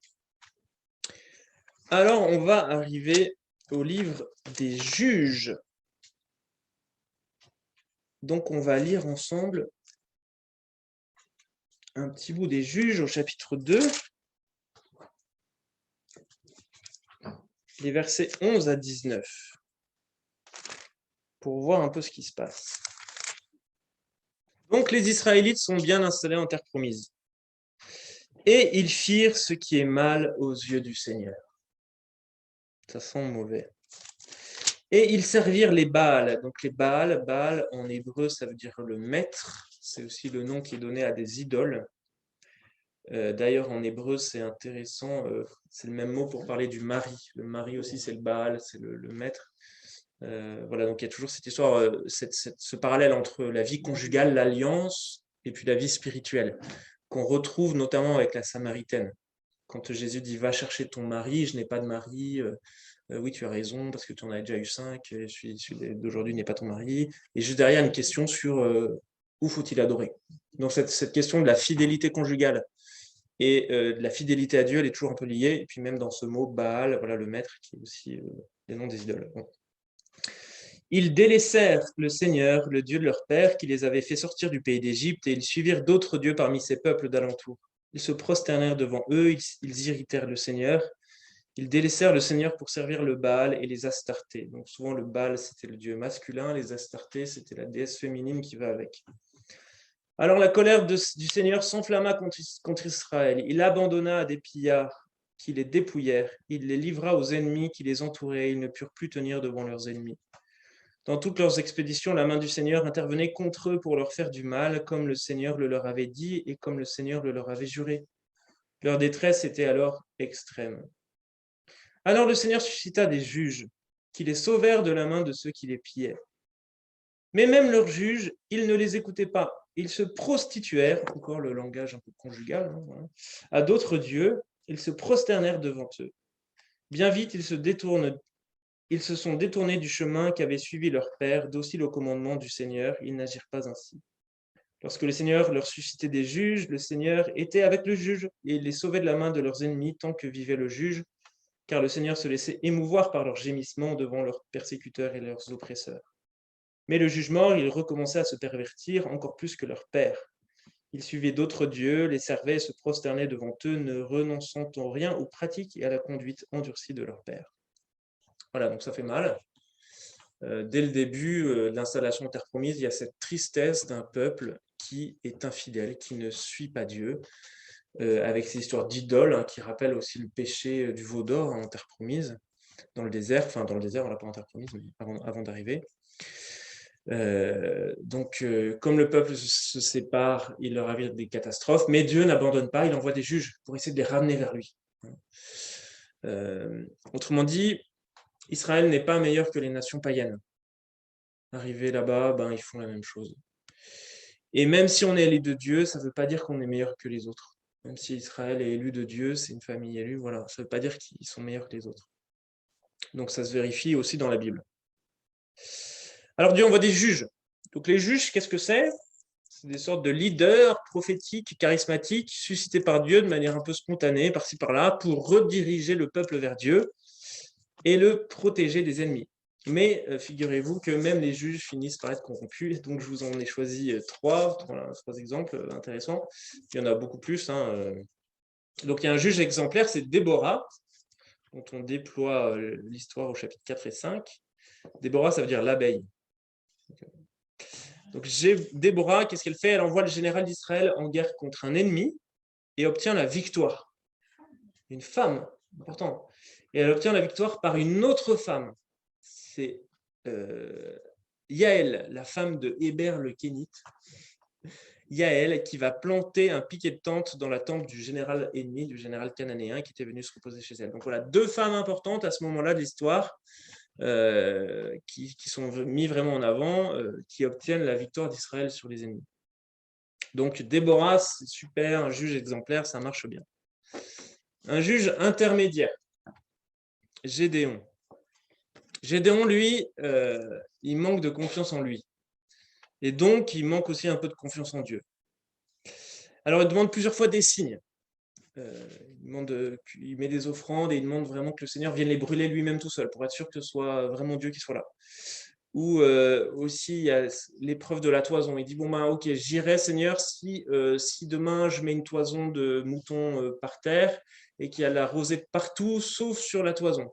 Alors, on va arriver au livre des Juges. Donc, on va lire ensemble un petit bout des Juges au chapitre 2, les versets 11 à 19, pour voir un peu ce qui se passe. Donc les Israélites sont bien installés en terre promise. Et ils firent ce qui est mal aux yeux du Seigneur. Ça sent mauvais. Et ils servirent les Baals. Donc les Baals, Baal en hébreu, ça veut dire le maître. C'est aussi le nom qui est donné à des idoles. D'ailleurs, en hébreu, c'est intéressant, c'est le même mot pour parler du mari. Le mari aussi, c'est le Baal, c'est le maître. Voilà, donc il y a toujours cette histoire, ce parallèle entre la vie conjugale, l'alliance, et puis la vie spirituelle, qu'on retrouve notamment avec la Samaritaine. Quand Jésus dit « Va chercher ton mari, je n'ai pas de mari. Oui, tu as raison, parce que tu en as déjà eu 5, celui d'aujourd'hui n'est pas ton mari. » Et juste derrière, une question sur où faut-il adorer. Donc cette question de la fidélité conjugale et de la fidélité à Dieu, elle est toujours un peu liée. Et puis même dans ce mot Baal, voilà le maître qui est aussi le nom des idoles. Bon. Ils délaissèrent le Seigneur, le Dieu de leur père, qui les avait fait sortir du pays d'Égypte, et ils suivirent d'autres dieux parmi ces peuples d'alentour. Ils se prosternèrent devant eux, ils irritèrent le Seigneur. Ils délaissèrent le Seigneur pour servir le Baal et les Astartés. Donc souvent le Baal, c'était le dieu masculin, les Astartés, c'était la déesse féminine qui va avec. Alors la colère du Seigneur s'enflamma contre Israël. Il abandonna à des pillards qui les dépouillèrent. Il les livra aux ennemis qui les entouraient. Ils ne purent plus tenir devant leurs ennemis. Dans toutes leurs expéditions, la main du Seigneur intervenait contre eux pour leur faire du mal, comme le Seigneur le leur avait dit et comme le Seigneur le leur avait juré. Leur détresse était alors extrême. Alors le Seigneur suscita des juges qui les sauvèrent de la main de ceux qui les pillaient. Mais même leurs juges, ils ne les écoutaient pas. Ils se prostituèrent, encore le langage un peu conjugal, voilà, à d'autres dieux. Ils se prosternèrent devant eux. Bien vite, ils se sont détournés du chemin qu'avait suivi leur père, docile au commandement du Seigneur. Ils n'agirent pas ainsi. Lorsque le Seigneur leur suscitait des juges, le Seigneur était avec le juge et il les sauvait de la main de leurs ennemis tant que vivait le juge, car le Seigneur se laissait émouvoir par leurs gémissements devant leurs persécuteurs et leurs oppresseurs. Mais le juge mort, ils recommençaient à se pervertir encore plus que leur père. Ils suivaient d'autres dieux, les servaient et se prosternaient devant eux, ne renonçant en rien aux pratiques et à la conduite endurcie de leur père. Voilà, donc ça fait mal. Dès le début de l'installation de Terre Promise, il y a cette tristesse d'un peuple qui est infidèle, qui ne suit pas Dieu, avec ces histoires d'idoles qui rappellent aussi le péché du veau d'or en Terre Promise, dans le désert, enfin dans le désert, on l'a pas en Terre Promise, mais avant d'arriver. Donc, comme le peuple se sépare, il leur arrive des catastrophes, mais Dieu n'abandonne pas, il envoie des juges pour essayer de les ramener vers lui. Autrement dit, Israël n'est pas meilleur que les nations païennes. Arrivés là-bas, ils font la même chose. Et même si on est élu de Dieu, ça ne veut pas dire qu'on est meilleur que les autres. Même si Israël est élu de Dieu, c'est une famille élue, voilà, ça ne veut pas dire qu'ils sont meilleurs que les autres. Donc ça se vérifie aussi dans la Bible. Alors Dieu envoie des juges. Donc les juges, qu'est-ce que c'est? C'est des sortes de leaders prophétiques, charismatiques, suscités par Dieu de manière un peu spontanée, par-ci par-là, pour rediriger le peuple vers Dieu et le protéger des ennemis. Mais figurez-vous que même les juges finissent par être corrompus. Donc je vous en ai choisi trois exemples intéressants. Il y en a beaucoup plus. Donc il y a un juge exemplaire, c'est Déborah, dont on déploie l'histoire au chapitre 4 et 5. Déborah, ça veut dire l'abeille. Donc Déborah, qu'est-ce qu'elle fait? Elle envoie le général d'Israël en guerre contre un ennemi et obtient la victoire. Une femme, important. Et elle obtient la victoire par une autre femme. C'est Yaël, la femme de Héber le Kénite. Yaël qui va planter un piquet de tente dans la tente du général ennemi, du général cananéen qui était venu se reposer chez elle. Donc voilà, deux femmes importantes à ce moment-là de l'histoire qui sont mis vraiment en avant, qui obtiennent la victoire d'Israël sur les ennemis. Donc Déborah, c'est super, un juge exemplaire, ça marche bien. Un juge intermédiaire, Gédéon. Gédéon, lui, il manque de confiance en lui. Et donc, il manque aussi un peu de confiance en Dieu. Alors, il demande plusieurs fois des signes. Il met des offrandes et il demande vraiment que le Seigneur vienne les brûler lui-même tout seul pour être sûr que ce soit vraiment Dieu qui soit là. Ou aussi, il y a l'épreuve de la toison. Il dit, bon, ben, ok, j'irai, Seigneur, si demain je mets une toison de moutons par terre et qu'il y a de la rosée partout, sauf sur la toison.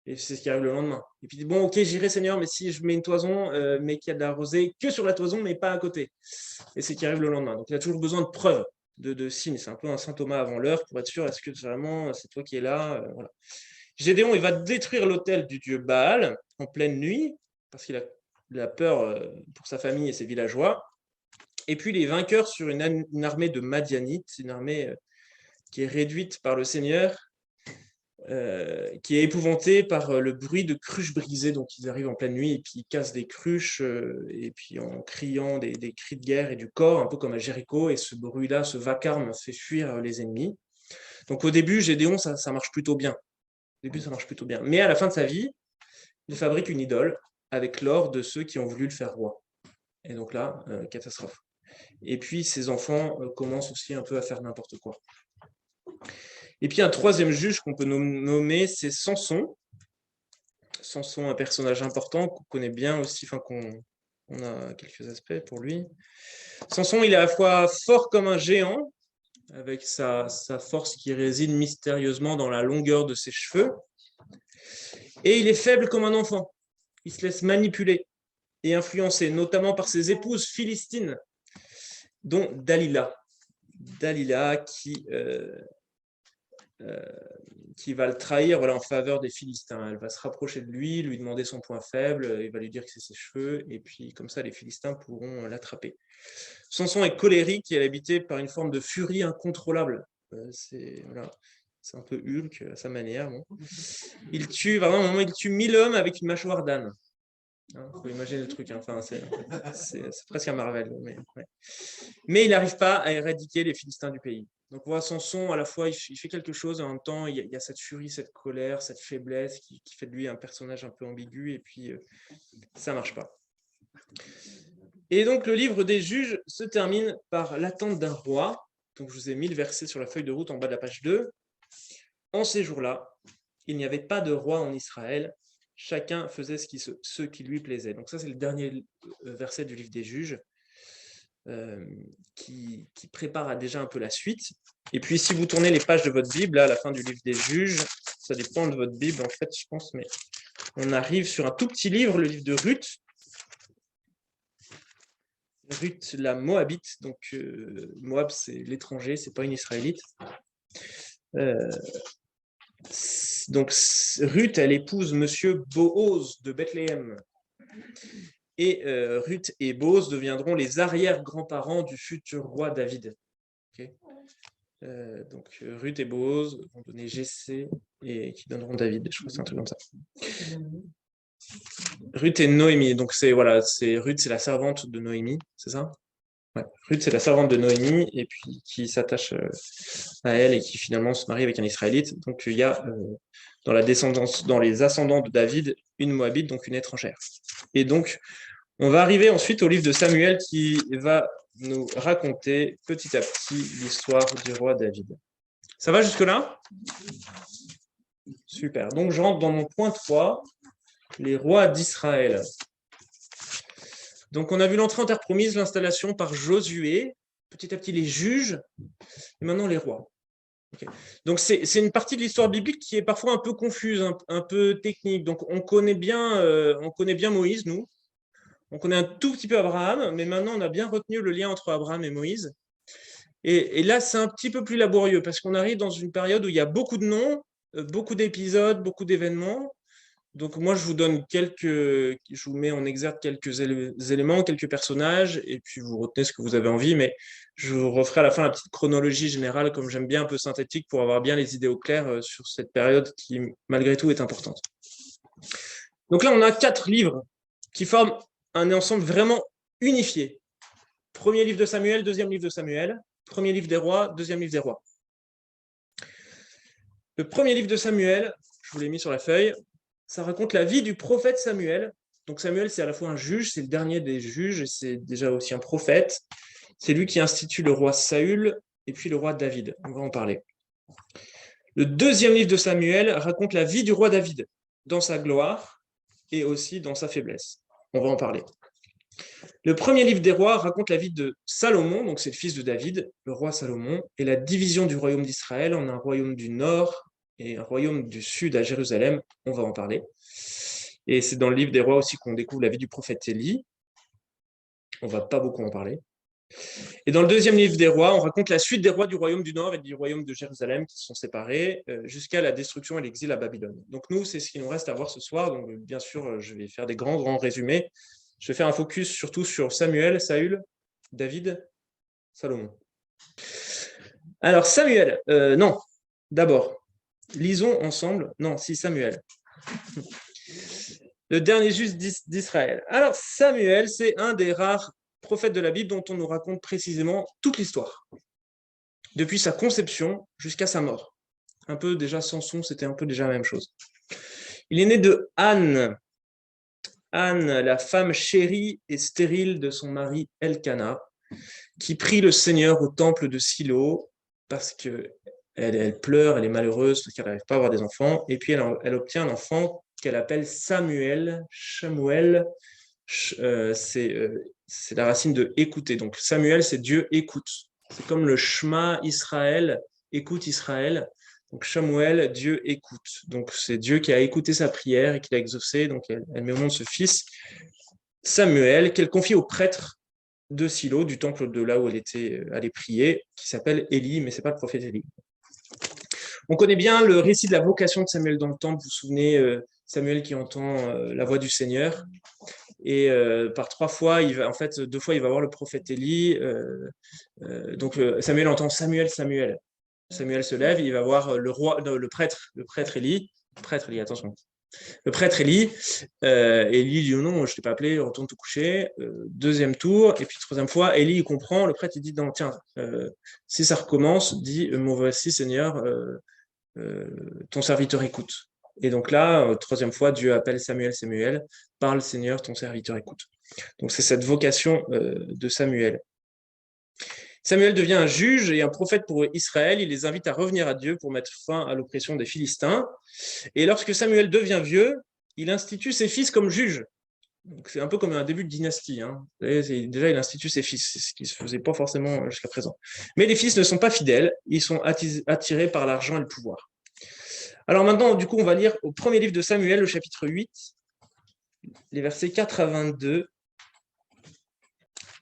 Et c'est ce qui arrive le lendemain. Et puis il dit, bon, ok, j'irai, Seigneur, mais si je mets une toison, mais qu'il y a de la rosée que sur la toison, mais pas à côté. Et c'est ce qui arrive le lendemain. Donc il a toujours besoin de preuves, de signes. C'est un peu un saint Thomas avant l'heure pour être sûr, est-ce que vraiment c'est toi qui es là? Voilà. Gédéon, il va détruire l'autel du dieu Baal en pleine nuit, parce qu'il a peur pour sa famille et ses villageois. Et puis il est vainqueur sur une armée de Madianites, une armée qui est réduite par le Seigneur, qui est épouvantée par le bruit de cruches brisées. Donc ils arrivent en pleine nuit et puis ils cassent des cruches, et puis en criant des cris de guerre et du corps, un peu comme à Jéricho, et ce bruit-là, ce vacarme fait fuir les ennemis. Donc au début, Gédéon, ça marche plutôt bien. Au début, ça marche plutôt bien. Mais à la fin de sa vie, il fabrique une idole avec l'or de ceux qui ont voulu le faire roi. Et donc là, catastrophe. Et puis ses enfants commencent aussi un peu à faire n'importe quoi. Et puis un troisième juge qu'on peut nommer, c'est Samson. Samson, un personnage important qu'on connaît bien aussi, enfin on a quelques aspects pour lui. Samson, il est à la fois fort comme un géant, avec sa force qui réside mystérieusement dans la longueur de ses cheveux, et il est faible comme un enfant. Il se laisse manipuler et influencer, notamment par ses épouses philistines, dont Dalila. Dalila qui va le trahir, voilà, en faveur des Philistins. Elle va se rapprocher de lui demander son point faible, il va lui dire que c'est ses cheveux, et puis comme ça les Philistins pourront l'attraper. Samson est colérique et elle est habitée par une forme de furie incontrôlable. C'est un peu Hulk à sa manière. Bon. Il tue, vraiment, à un moment, il tue 1000 hommes avec une mâchoire d'âne. Faut imaginer le truc, hein. Enfin, c'est presque un Marvel. Mais il n'arrive pas à éradiquer les Philistins du pays. Donc on voit Samson, à la fois, il fait quelque chose, et en même temps, il y a cette furie, cette colère, cette faiblesse qui fait de lui un personnage un peu ambigu, et puis ça ne marche pas. Et donc le livre des juges se termine par l'attente d'un roi. Donc je vous ai mis le verset sur la feuille de route en bas de la page 2. En ces jours-là, il n'y avait pas de roi en Israël, chacun faisait ce qui lui plaisait. Donc ça, c'est le dernier verset du livre des juges, qui prépare déjà un peu la suite. Et puis si vous tournez les pages de votre Bible, là, à la fin du livre des juges, ça dépend de votre Bible en fait, je pense, mais on arrive sur un tout petit livre, le livre de Ruth. Ruth la Moabite, donc Moab c'est l'étranger, c'est pas une Israélite. Donc Ruth, elle épouse monsieur Boaz de Bethléem. Et Ruth et Boaz deviendront les arrière-grands-parents du futur roi David. Okay. Donc Ruth et Boaz vont donner Jessé et qui donneront David. Je crois que c'est un truc comme ça. Ruth et Noémie. Donc Ruth, c'est la servante de Noémie, c'est ça? Ouais. Ruth, c'est la servante de Noémie et puis qui s'attache à elle et qui finalement se marie avec un Israélite. Donc il y a dans la descendance, dans les ascendants de David, une Moabite, donc une étrangère. Et donc on va arriver ensuite au livre de Samuel qui va nous raconter petit à petit l'histoire du roi David. Ça va jusque-là? Super. Donc je rentre dans mon point 3, les rois d'Israël. Donc on a vu l'entrée en terre promise, l'installation par Josué, petit à petit les juges, et maintenant les rois. Okay. Donc c'est une partie de l'histoire biblique qui est parfois un peu confuse, un peu technique. Donc on connaît bien Moïse, nous. On connaît un tout petit peu Abraham, mais maintenant on a bien retenu le lien entre Abraham et Moïse. Et là, c'est un petit peu plus laborieux parce qu'on arrive dans une période où il y a beaucoup de noms, beaucoup d'épisodes, beaucoup d'événements. Donc moi, je vous mets en exergue quelques éléments, quelques personnages, et puis vous retenez ce que vous avez envie, mais je vous referai à la fin la petite chronologie générale, comme j'aime bien, un peu synthétique, pour avoir bien les idées au clair sur cette période qui, malgré tout, est importante. Donc là, on a 4 livres qui forment un ensemble vraiment unifié. Premier livre de Samuel, deuxième livre de Samuel, premier livre des rois, deuxième livre des rois. Le premier livre de Samuel, je vous l'ai mis sur la feuille, ça raconte la vie du prophète Samuel. Donc Samuel, c'est à la fois un juge, c'est le dernier des juges, et c'est déjà aussi un prophète. C'est lui qui institue le roi Saül et puis le roi David. On va en parler. Le deuxième livre de Samuel raconte la vie du roi David, dans sa gloire et aussi dans sa faiblesse. On va en parler. Le premier livre des rois raconte la vie de Salomon, donc c'est le fils de David, le roi Salomon, et la division du royaume d'Israël en un royaume du nord et un royaume du sud à Jérusalem. On va en parler. Et c'est dans le livre des rois aussi qu'on découvre la vie du prophète Élie. On va pas beaucoup en parler. Et dans le deuxième livre des rois, on raconte la suite des rois du royaume du nord et du royaume de Jérusalem qui se sont séparés jusqu'à la destruction et l'exil à Babylone. Donc nous, c'est ce qu'il nous reste à voir ce soir. Donc bien sûr, je vais faire des grands résumés. Je vais faire un focus surtout sur Samuel, Saül, David, Salomon. Alors Samuel, non, d'abord, lisons ensemble, non, si Samuel. Le dernier juste d'Israël. Alors Samuel, c'est un des rares prophète de la Bible dont on nous raconte précisément toute l'histoire, depuis sa conception jusqu'à sa mort. Un peu déjà Samson, c'était un peu déjà la même chose. Il est né de Anne, la femme chérie et stérile de son mari Elkana, qui prie le Seigneur au temple de Silo parce que elle pleure, elle est malheureuse parce qu'elle n'arrive pas à avoir des enfants, et puis elle obtient un enfant qu'elle appelle Samuel. C'est la racine de écouter. Donc Samuel, c'est Dieu écoute. C'est comme le Shema Israël, écoute Israël. Donc Samuel, Dieu écoute. Donc c'est Dieu qui a écouté sa prière et qui l'a exaucée. Donc elle met au monde ce fils, Samuel, qu'elle confie au prêtre de Silo, du temple de là où elle était allée prier, qui s'appelle Élie, mais c'est pas le prophète Élie. On connaît bien le récit de la vocation de Samuel dans le temple. Vous vous souvenez, Samuel qui entend la voix du Seigneur. Et par 3 fois, en fait, 2 fois, il va voir le prophète Élie. Donc Samuel entend Samuel, Samuel. Samuel se lève, il va voir le prêtre Élie. Attention. Le prêtre Élie. Élie dit non, je ne t'ai pas appelé, retourne te coucher. Deuxième tour, et puis troisième fois, Élie il comprend. Le prêtre il dit non, tiens, si ça recommence, dis mon voici Seigneur, ton serviteur écoute. Et donc là, troisième fois, Dieu appelle Samuel, Samuel, parle Seigneur, ton serviteur écoute. Donc c'est cette vocation de Samuel. Samuel devient un juge et un prophète pour Israël. Il les invite à revenir à Dieu pour mettre fin à l'oppression des Philistins. Et lorsque Samuel devient vieux, il institue ses fils comme juges. C'est un peu comme un début de dynastie. Hein. Déjà, il institue ses fils, ce qui ne se faisait pas forcément jusqu'à présent. Mais les fils ne sont pas fidèles, ils sont attirés par l'argent et le pouvoir. Alors maintenant, du coup, on va lire au premier livre de Samuel, le chapitre 8, les versets 4 à 22,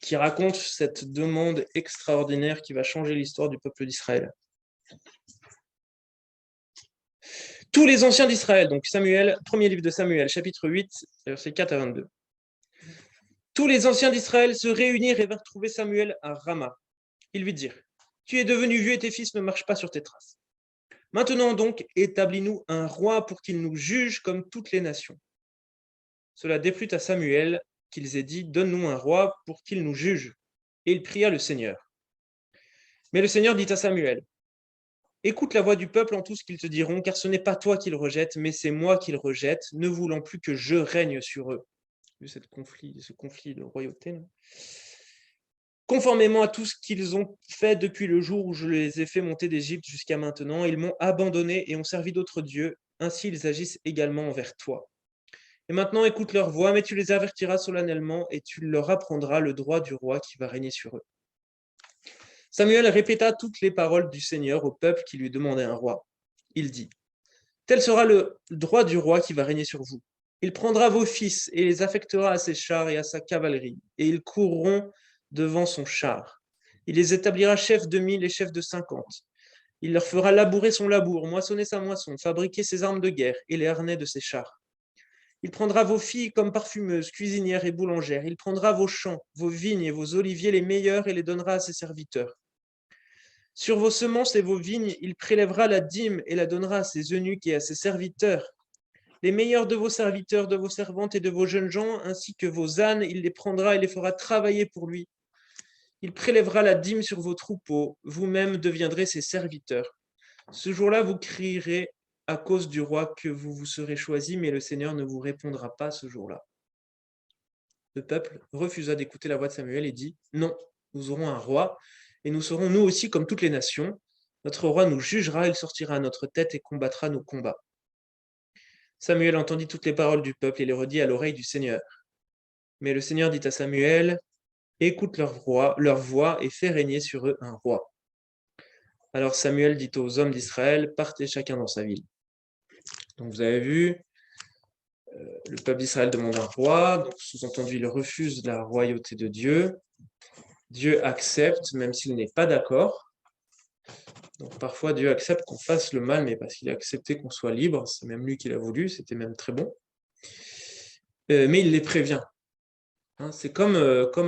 qui racontent cette demande extraordinaire qui va changer l'histoire du peuple d'Israël. Tous les anciens d'Israël, donc Samuel, premier livre de Samuel, chapitre 8, versets 4 à 22. Tous les anciens d'Israël se réunirent et vinrent trouver Samuel à Rama. Ils lui dirent, « Tu es devenu vieux et tes fils ne marchent pas sur tes traces. Maintenant donc, établis-nous un roi pour qu'il nous juge comme toutes les nations. » Cela déplut à Samuel qu'ils aient dit, « Donne-nous un roi pour qu'il nous juge. » Et il pria le Seigneur. Mais le Seigneur dit à Samuel, « Écoute la voix du peuple en tout ce qu'ils te diront, car ce n'est pas toi qu'ils rejettent, mais c'est moi qu'ils rejettent, ne voulant plus que je règne sur eux. » Vu ce conflit de royauté. Là. Conformément à tout ce qu'ils ont fait depuis le jour où je les ai fait monter d'Égypte jusqu'à maintenant, ils m'ont abandonné et ont servi d'autres dieux, ainsi ils agissent également envers toi. Et maintenant écoute leur voix, mais tu les avertiras solennellement et tu leur apprendras le droit du roi qui va régner sur eux. Samuel répéta toutes les paroles du Seigneur au peuple qui lui demandait un roi. Il dit, « Tel sera le droit du roi qui va régner sur vous. Il prendra vos fils et les affectera à ses chars et à sa cavalerie, et ils courront devant son char. Il les établira chefs de 1000 et chefs de 50. Il leur fera labourer son labour, moissonner sa moisson, fabriquer ses armes de guerre et les harnais de ses chars. Il prendra vos filles comme parfumeuses, cuisinières et boulangères. Il prendra vos champs, vos vignes et vos oliviers les meilleurs et les donnera à ses serviteurs. Sur vos semences et vos vignes, il prélèvera la dîme et la donnera à ses eunuques et à ses serviteurs. Les meilleurs de vos serviteurs, de vos servantes et de vos jeunes gens, ainsi que vos ânes, il les prendra et les fera travailler pour lui. Il prélèvera la dîme sur vos troupeaux, vous-même deviendrez ses serviteurs. Ce jour-là, vous crierez à cause du roi que vous vous serez choisi, mais le Seigneur ne vous répondra pas ce jour-là. » Le peuple refusa d'écouter la voix de Samuel et dit, « Non, nous aurons un roi, et nous serons nous aussi comme toutes les nations. Notre roi nous jugera, il sortira à notre tête et combattra nos combats. » Samuel entendit toutes les paroles du peuple et les redit à l'oreille du Seigneur. Mais le Seigneur dit à Samuel, écoute leur voix et fais régner sur eux un roi. Alors Samuel dit aux hommes d'Israël, partez chacun dans sa ville. Donc vous avez vu, le peuple d'Israël demande un roi, donc sous-entendu, il refuse la royauté de Dieu. Dieu accepte, même s'il n'est pas d'accord. Donc parfois, Dieu accepte qu'on fasse le mal, mais parce qu'il a accepté qu'on soit libre, c'est même lui qui l'a voulu, c'était même très bon. Mais il les prévient. Hein, c'est comme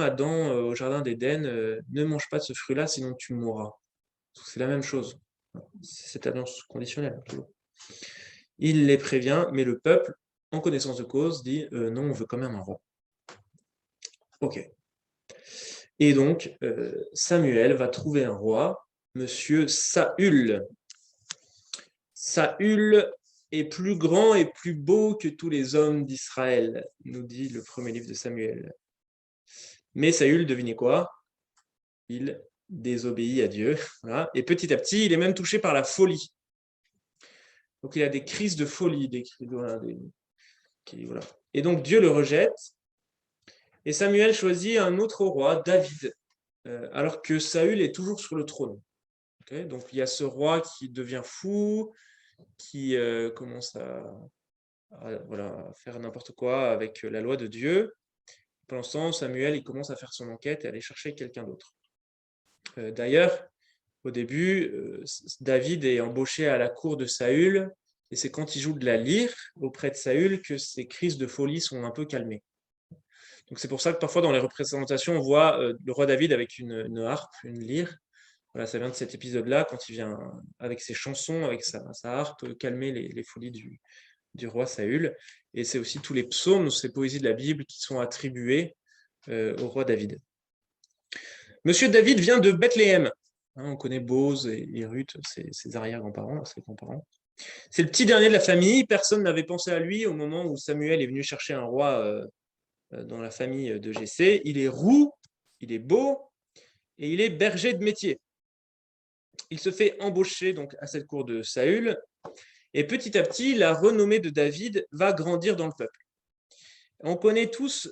Adam au jardin d'Éden, ne mange pas de ce fruit-là, sinon tu mourras. C'est la même chose. C'est cette annonce conditionnelle, toujours. Il les prévient, mais le peuple, en connaissance de cause, dit non, on veut quand même un roi. Ok. Et donc, Samuel va trouver un roi, monsieur Saül. Saül est plus grand et plus beau que tous les hommes d'Israël, nous dit le premier livre de Samuel. Mais Saül, devinez quoi? Il désobéit à Dieu. Voilà. Et petit à petit, il est même touché par la folie. Donc il a des crises de folie, voilà. Et donc Dieu le rejette. Et Samuel choisit un autre roi, David, alors que Saül est toujours sur le trône. Okay, donc il y a ce roi qui devient fou, qui commence à faire n'importe quoi avec la loi de Dieu. Pendant ce temps, Samuel il commence à faire son enquête et à aller chercher quelqu'un d'autre. D'ailleurs, au début, David est embauché à la cour de Saül, et c'est quand il joue de la lyre auprès de Saül que ses crises de folie sont un peu calmées. Donc c'est pour ça que parfois dans les représentations, on voit le roi David avec une harpe, une lyre. Voilà, ça vient de cet épisode-là, quand il vient avec ses chansons, avec sa harpe, calmer les folies du roi Saül. Et c'est aussi tous les psaumes, ces poésies de la Bible qui sont attribuées au roi David. Monsieur David vient de Bethléem. Hein, on connaît Boz et Ruth, ses arrière-grands-parents, ses grands-parents. C'est le petit dernier de la famille. Personne n'avait pensé à lui au moment où Samuel est venu chercher un roi dans la famille de Jessé. Il est roux, il est beau et il est berger de métier. Il se fait embaucher donc à cette cour de Saül et petit à petit, la renommée de David va grandir dans le peuple. On connaît tous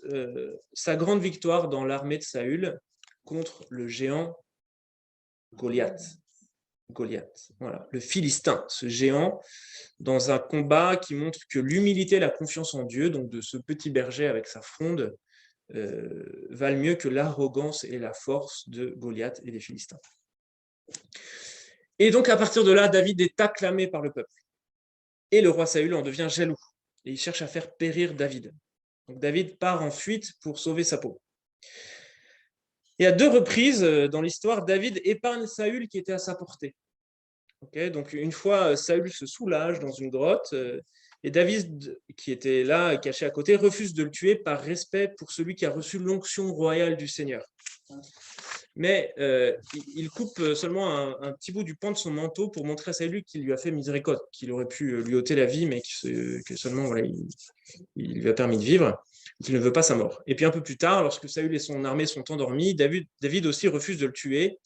sa grande victoire dans l'armée de Saül contre le géant Goliath. Voilà, le Philistin, ce géant, dans un combat qui montre que l'humilité et la confiance en Dieu, donc de ce petit berger avec sa fronde, valent mieux que l'arrogance et la force de Goliath et des Philistins. Et donc à partir de là, David est acclamé par le peuple. Et le roi Saül en devient jaloux. Et il cherche à faire périr David. Donc David part en fuite pour sauver sa peau. Et à 2 reprises dans l'histoire, David épargne Saül qui était à sa portée. Okay, donc une fois, Saül se soulage dans une grotte et David, qui était là, caché à côté, refuse de le tuer par respect pour celui qui a reçu l'onction royale du Seigneur. Mais il coupe seulement un petit bout du pan de son manteau pour montrer à Saül qu'il lui a fait miséricorde, qu'il aurait pu lui ôter la vie, mais que seulement voilà, il lui a permis de vivre, qu'il ne veut pas sa mort. Et puis un peu plus tard, lorsque Saül et son armée sont endormis, David aussi refuse de le tuer,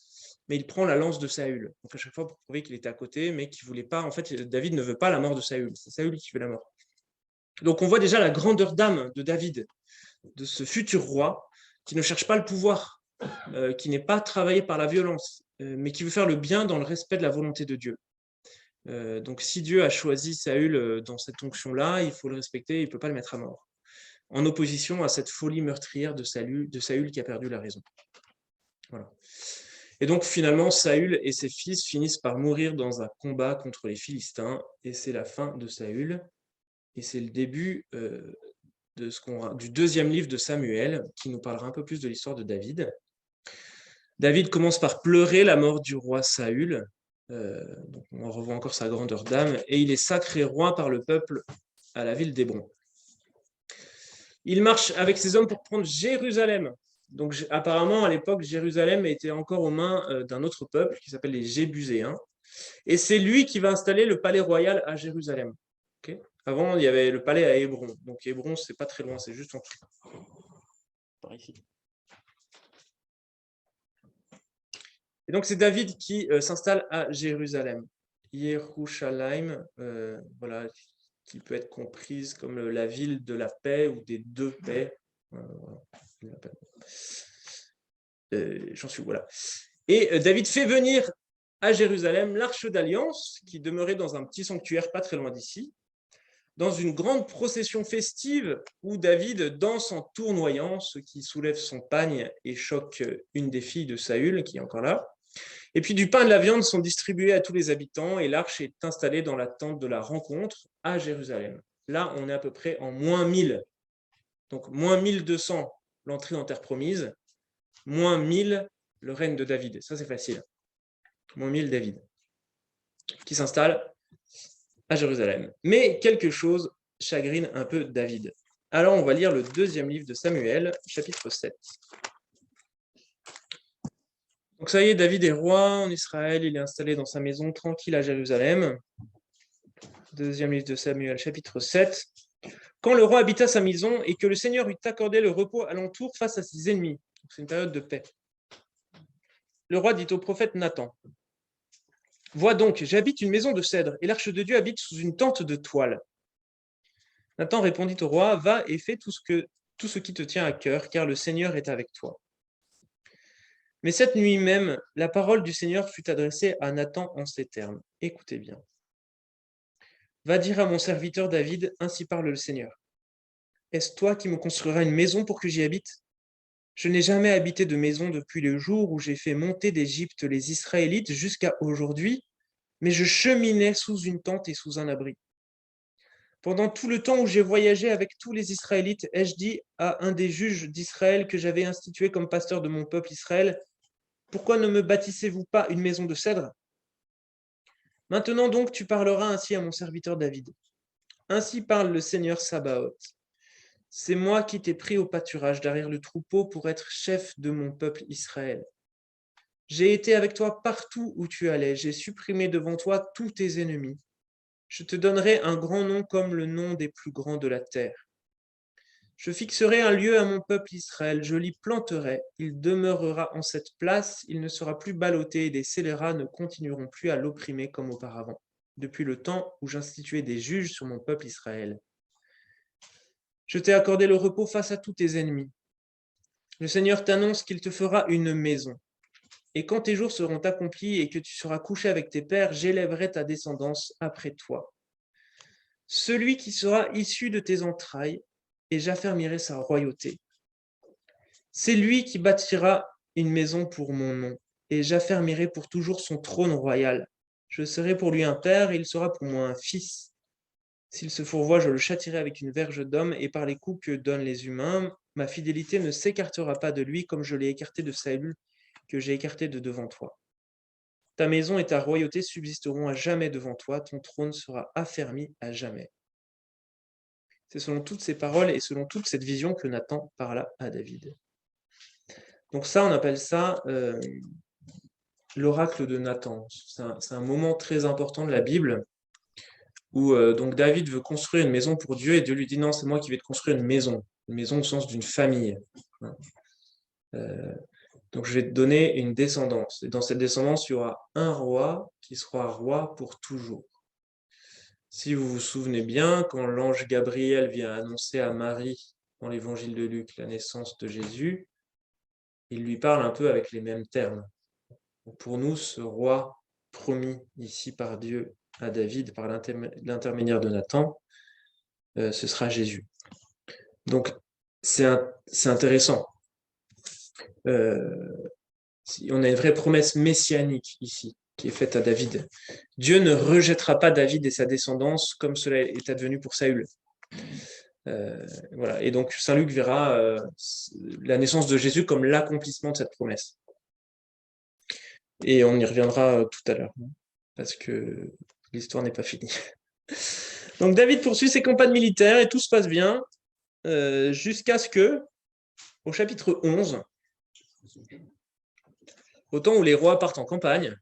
mais il prend la lance de Saül. Donc à chaque fois pour prouver qu'il était à côté, mais qu'il voulait pas. En fait, David ne veut pas la mort de Saül. C'est Saül qui veut la mort. Donc on voit déjà la grandeur d'âme de David, de ce futur roi, qui ne cherche pas le pouvoir, qui n'est pas travaillé par la violence, mais qui veut faire le bien dans le respect de la volonté de Dieu. Donc si Dieu a choisi Saül dans cette onction-là, il faut le respecter, il ne peut pas le mettre à mort. En opposition à cette folie meurtrière de Saül qui a perdu la raison. Voilà. Et donc finalement, Saül et ses fils finissent par mourir dans un combat contre les Philistins, et c'est la fin de Saül, et c'est le début du 2e livre de Samuel, qui nous parlera un peu plus de l'histoire de David. David commence par pleurer la mort du roi Saül, donc on revoit encore sa grandeur d'âme, et il est sacré roi par le peuple à la ville d'Hébron. Il marche avec ses hommes pour prendre Jérusalem. Donc apparemment, à l'époque, Jérusalem était encore aux mains d'un autre peuple qui s'appelle les Jébuséens. Et c'est lui qui va installer le palais royal à Jérusalem. Okay. Avant, il y avait le palais à Hébron. Donc Hébron, c'est pas très loin, c'est juste en dessous. Par ici. Et donc c'est David qui s'installe à Jérusalem. Yerushalayim, voilà, qui peut être comprise comme la ville de la paix ou des 2 paix. J'en suis, voilà. Et David fait venir à Jérusalem l'arche d'alliance, qui demeurait dans un petit sanctuaire pas très loin d'ici, dans une grande procession festive où David danse en tournoyant, ce qui soulève son pagne et choque une des filles de Saül, qui est encore là. Et puis du pain et de la viande sont distribués à tous les habitants et l'arche est installée dans la tente de la rencontre à Jérusalem. Là, on est à peu près en moins 1000. Donc moins 1200, l'entrée en terre promise, moins 1000, le règne de David. Ça, c'est facile. Moins 1000, David, qui s'installe à Jérusalem. Mais quelque chose chagrine un peu David. Alors, on va lire le deuxième livre de Samuel, chapitre 7. Donc ça y est, David est roi en Israël, il est installé dans sa maison tranquille à Jérusalem. Deuxième livre de Samuel, chapitre 7. Quand le roi habita sa maison et que le Seigneur eut accordé le repos alentour face à ses ennemis. C'est une période de paix. Le roi dit au prophète Nathan, « Vois donc, j'habite une maison de cèdre et l'arche de Dieu habite sous une tente de toile. » Nathan répondit au roi, « Va et fais tout ce qui te tient à cœur, car le Seigneur est avec toi. » Mais cette nuit même, la parole du Seigneur fut adressée à Nathan en ces termes. Écoutez bien. Va dire à mon serviteur David, ainsi parle le Seigneur. Est-ce toi qui me construiras une maison pour que j'y habite? Je n'ai jamais habité de maison depuis le jour où j'ai fait monter d'Égypte les Israélites jusqu'à aujourd'hui, mais je cheminais sous une tente et sous un abri. Pendant tout le temps où j'ai voyagé avec tous les Israélites, ai-je dit à un des juges d'Israël que j'avais institué comme pasteur de mon peuple Israël, pourquoi ne me bâtissez-vous pas une maison de cèdre? Maintenant donc tu parleras ainsi à mon serviteur David. Ainsi parle le Seigneur Sabaoth. C'est moi qui t'ai pris au pâturage derrière le troupeau pour être chef de mon peuple Israël. J'ai été avec toi partout où tu allais, j'ai supprimé devant toi tous tes ennemis. Je te donnerai un grand nom comme le nom des plus grands de la terre. Je fixerai un lieu à mon peuple Israël, je l'y planterai, il demeurera en cette place, il ne sera plus ballotté et des scélérats ne continueront plus à l'opprimer comme auparavant, depuis le temps où j'instituai des juges sur mon peuple Israël. Je t'ai accordé le repos face à tous tes ennemis. Le Seigneur t'annonce qu'il te fera une maison. Et quand tes jours seront accomplis et que tu seras couché avec tes pères, j'élèverai ta descendance après toi. Celui qui sera issu de tes entrailles, et j'affermirai sa royauté. C'est lui qui bâtira une maison pour mon nom, et j'affermirai pour toujours son trône royal. Je serai pour lui un père, et il sera pour moi un fils. S'il se fourvoie, je le châtierai avec une verge d'homme, et par les coups que donnent les humains, ma fidélité ne s'écartera pas de lui, comme je l'ai écarté de Saül, que j'ai écarté de devant toi. Ta maison et ta royauté subsisteront à jamais devant toi, ton trône sera affermi à jamais. C'est selon toutes ces paroles et selon toute cette vision que Nathan parla à David. Donc ça, on appelle ça l'oracle de Nathan. C'est un moment très important de la Bible où donc David veut construire une maison pour Dieu et Dieu lui dit non, c'est moi qui vais te construire une maison au sens d'une famille. Donc je vais te donner une descendance. Et dans cette descendance, il y aura un roi qui sera roi pour toujours. Si vous vous souvenez bien, quand l'ange Gabriel vient annoncer à Marie dans l'évangile de Luc la naissance de Jésus, il lui parle un peu avec les mêmes termes. Pour nous, ce roi promis ici par Dieu à David, par l'intermédiaire de Nathan, ce sera Jésus. Donc, c'est intéressant. On a une vraie promesse messianique ici, qui est faite à David. Dieu ne rejettera pas David et sa descendance comme cela est advenu pour Saül. Voilà. Et donc, Saint Luc verra la naissance de Jésus comme l'accomplissement de cette promesse. Et on y reviendra tout à l'heure, parce que l'histoire n'est pas finie. Donc David poursuit ses campagnes militaires et tout se passe bien, jusqu'à ce que, au chapitre 11, au temps où les rois partent en campagne,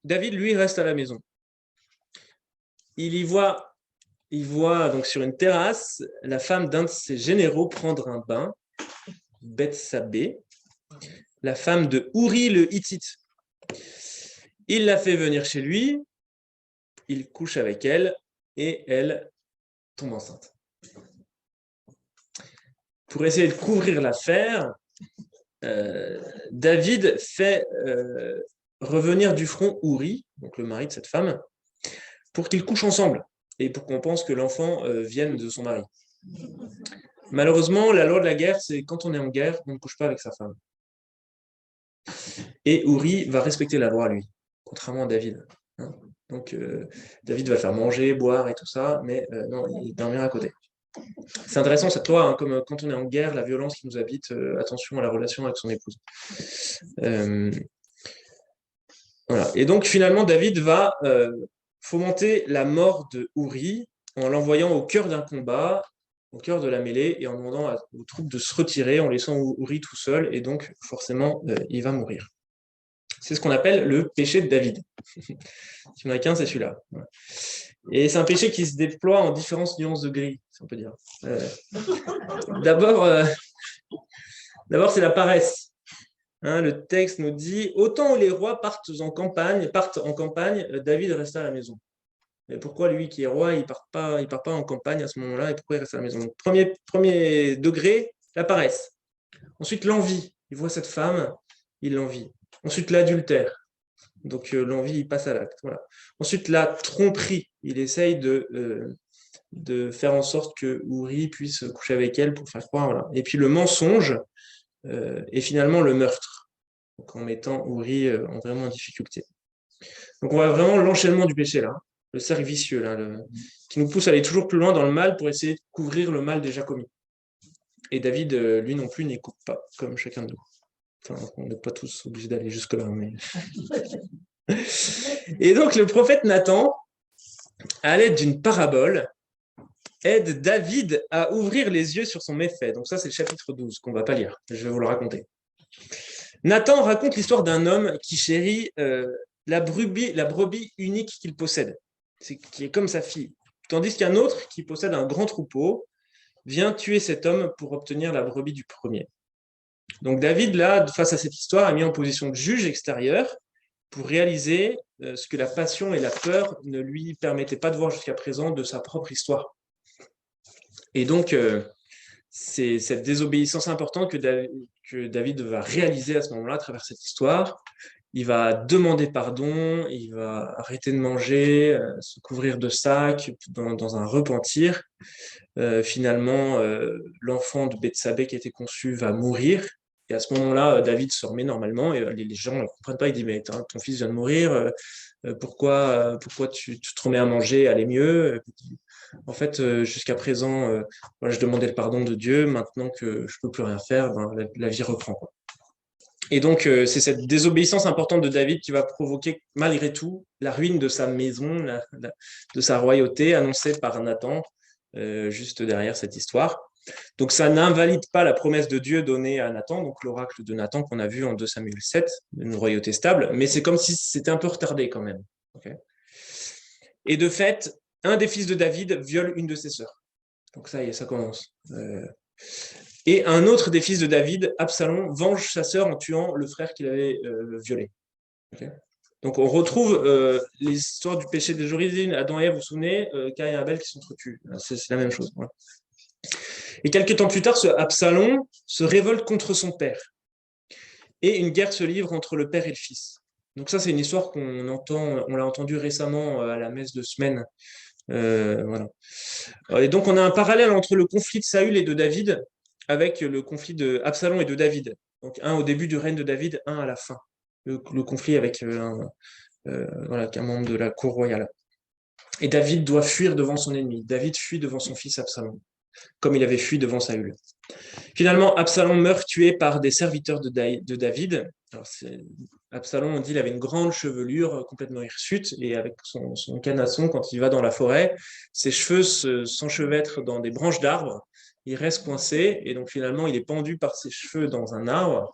David, lui, reste à la maison. Il voit donc sur une terrasse la femme d'un de ses généraux prendre un bain, Bethsabée, la femme de Ouri le Hittite. Il la fait venir chez lui, il couche avec elle et elle tombe enceinte. pour essayer de couvrir l'affaire, David fait revenir du front Uri, donc le mari de cette femme, pour qu'ils couchent ensemble et pour qu'on pense que l'enfant vienne de son mari. Malheureusement, la loi de la guerre, c'est quand on est en guerre, on ne couche pas avec sa femme. Et Uri va respecter la loi, lui, contrairement à David. Hein. Donc, David va faire manger, boire et tout ça, mais non, il dormira à côté. C'est intéressant cette loi, hein, comme quand on est en guerre, la violence qui nous habite, attention à la relation avec son épouse. Voilà. Et donc finalement, David va fomenter la mort de Uri en l'envoyant au cœur d'un combat, au cœur de la mêlée, et en demandant aux troupes de se retirer, en laissant Uri tout seul, et donc forcément, il va mourir. C'est ce qu'on appelle le péché de David. Si on a qu'un, c'est celui-là. Voilà. Et c'est un péché qui se déploie en différentes nuances de gris, si on peut dire. D'abord, c'est la paresse. Hein, le texte nous dit « Autant où les rois partent en campagne, David resta à la maison. » Et pourquoi lui qui est roi, il ne part pas en campagne à ce moment-là, et pourquoi il reste à la maison? Donc, premier degré, la paresse. Ensuite, l'envie. Il voit cette femme, il l'envie. Ensuite, l'adultère. Donc, l'envie, il passe à l'acte. Voilà. Ensuite, la tromperie. Il essaye de faire en sorte que Uri puisse coucher avec elle pour faire croire. Voilà. Et puis, le mensonge et finalement, le meurtre. Donc, en mettant Uri vraiment en difficulté. Donc, on voit vraiment l'enchaînement du péché, là. Le cercle vicieux, là, qui nous pousse à aller toujours plus loin dans le mal pour essayer de couvrir le mal déjà commis. Et David, lui non plus, n'écoute pas, comme chacun de nous. Enfin, on n'est pas tous obligés d'aller jusque-là. Mais... Et donc, le prophète Nathan, à l'aide d'une parabole, aide David à ouvrir les yeux sur son méfait. Donc ça, c'est le chapitre 12, qu'on ne va pas lire. Je vais vous le raconter. Nathan raconte l'histoire d'un homme qui chérit la brebis unique qu'il possède, qui est comme sa fille. Tandis qu'un autre, qui possède un grand troupeau, vient tuer cet homme pour obtenir la brebis du premier. Donc David, là, face à cette histoire, a mis en position de juge extérieur pour réaliser ce que la passion et la peur ne lui permettaient pas de voir jusqu'à présent de sa propre histoire. Et donc, c'est cette désobéissance importante que David va réaliser à ce moment-là à travers cette histoire. Il va demander pardon, il va arrêter de manger, se couvrir de sacs dans un repentir. Finalement, l'enfant de Bethsabée qui a été conçu va mourir. Et à ce moment-là, David se remet normalement et les gens ne comprennent pas. Ils disent, mais ton fils vient de mourir, pourquoi tu te remets à manger, allez mieux? En fait, jusqu'à présent, je demandais le pardon de Dieu. Maintenant que je ne peux plus rien faire, la vie reprend, quoi. Et donc, c'est cette désobéissance importante de David qui va provoquer, malgré tout, la ruine de sa maison, de sa royauté, annoncée par Nathan, juste derrière cette histoire. Donc, ça n'invalide pas la promesse de Dieu donnée à Nathan, donc l'oracle de Nathan qu'on a vu en 2 Samuel 7, une royauté stable, mais c'est comme si c'était un peu retardé quand même. Okay. Et de fait, un des fils de David viole une de ses sœurs. Donc ça y est, ça commence. Et un autre des fils de David, Absalom, venge sa sœur en tuant le frère qu'il avait violé. Okay. Donc on retrouve l'histoire du péché des origines, Adam et Ève, vous vous souvenez, Caïn et Abel qui s'entretuent. C'est la même chose. Voilà. Et quelques temps plus tard, ce Absalom se révolte contre son père. Et une guerre se livre entre le père et le fils. Donc ça, c'est une histoire qu'on entend, on l'a entendue récemment à la messe de semaine. Voilà. Et donc on a un parallèle entre le conflit de Saül et de David avec le conflit de Absalom et de David. Donc un au début du règne de David, un à la fin. Le conflit avec un membre de la cour royale. Et David doit fuir devant son ennemi. David fuit devant son fils Absalom, comme il avait fui devant Saül. Finalement, Absalom meurt tué par des serviteurs de David. Alors, Absalom, on dit, il avait une grande chevelure complètement hirsute, et avec son canasson, quand il va dans la forêt, ses cheveux s'enchevêtrent dans des branches d'arbres, il reste coincé, et donc finalement, il est pendu par ses cheveux dans un arbre,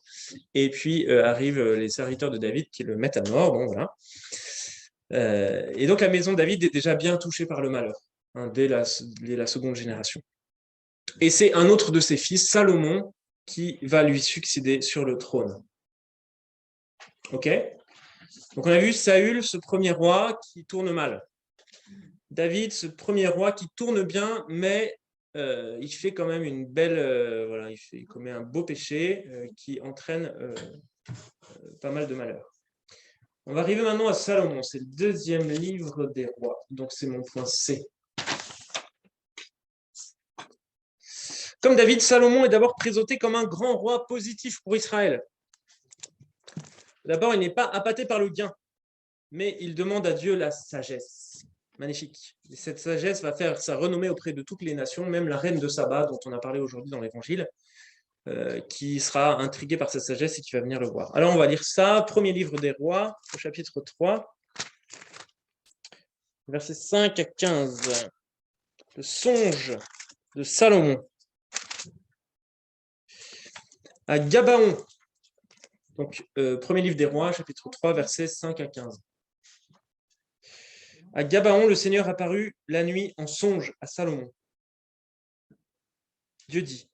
et puis arrivent les serviteurs de David qui le mettent à mort. Bon, voilà. Et donc, la maison de David est déjà bien touchée par le malheur, hein, dès la seconde génération. Et c'est un autre de ses fils, Salomon, qui va lui succéder sur le trône. Ok? Donc on a vu Saül, ce premier roi qui tourne mal. David, ce premier roi qui tourne bien, mais il fait quand même une belle, voilà, il commet un beau péché qui entraîne pas mal de malheurs. On va arriver maintenant à Salomon, c'est le deuxième livre des rois, donc c'est mon point C. Comme David, Salomon est d'abord présenté comme un grand roi positif pour Israël. D'abord, il n'est pas appâté par le gain, mais il demande à Dieu la sagesse. Magnifique. Et cette sagesse va faire sa renommée auprès de toutes les nations, même la reine de Saba, dont on a parlé aujourd'hui dans l'Évangile, qui sera intriguée par sa sagesse et qui va venir le voir. Alors, on va lire ça, premier livre des rois, au chapitre 3, versets 5 à 15. Le songe de Salomon. À Gabaon, donc premier livre des rois, chapitre 3, versets 5 à 15. À Gabaon, le Seigneur apparut la nuit en songe à Salomon. Dieu dit,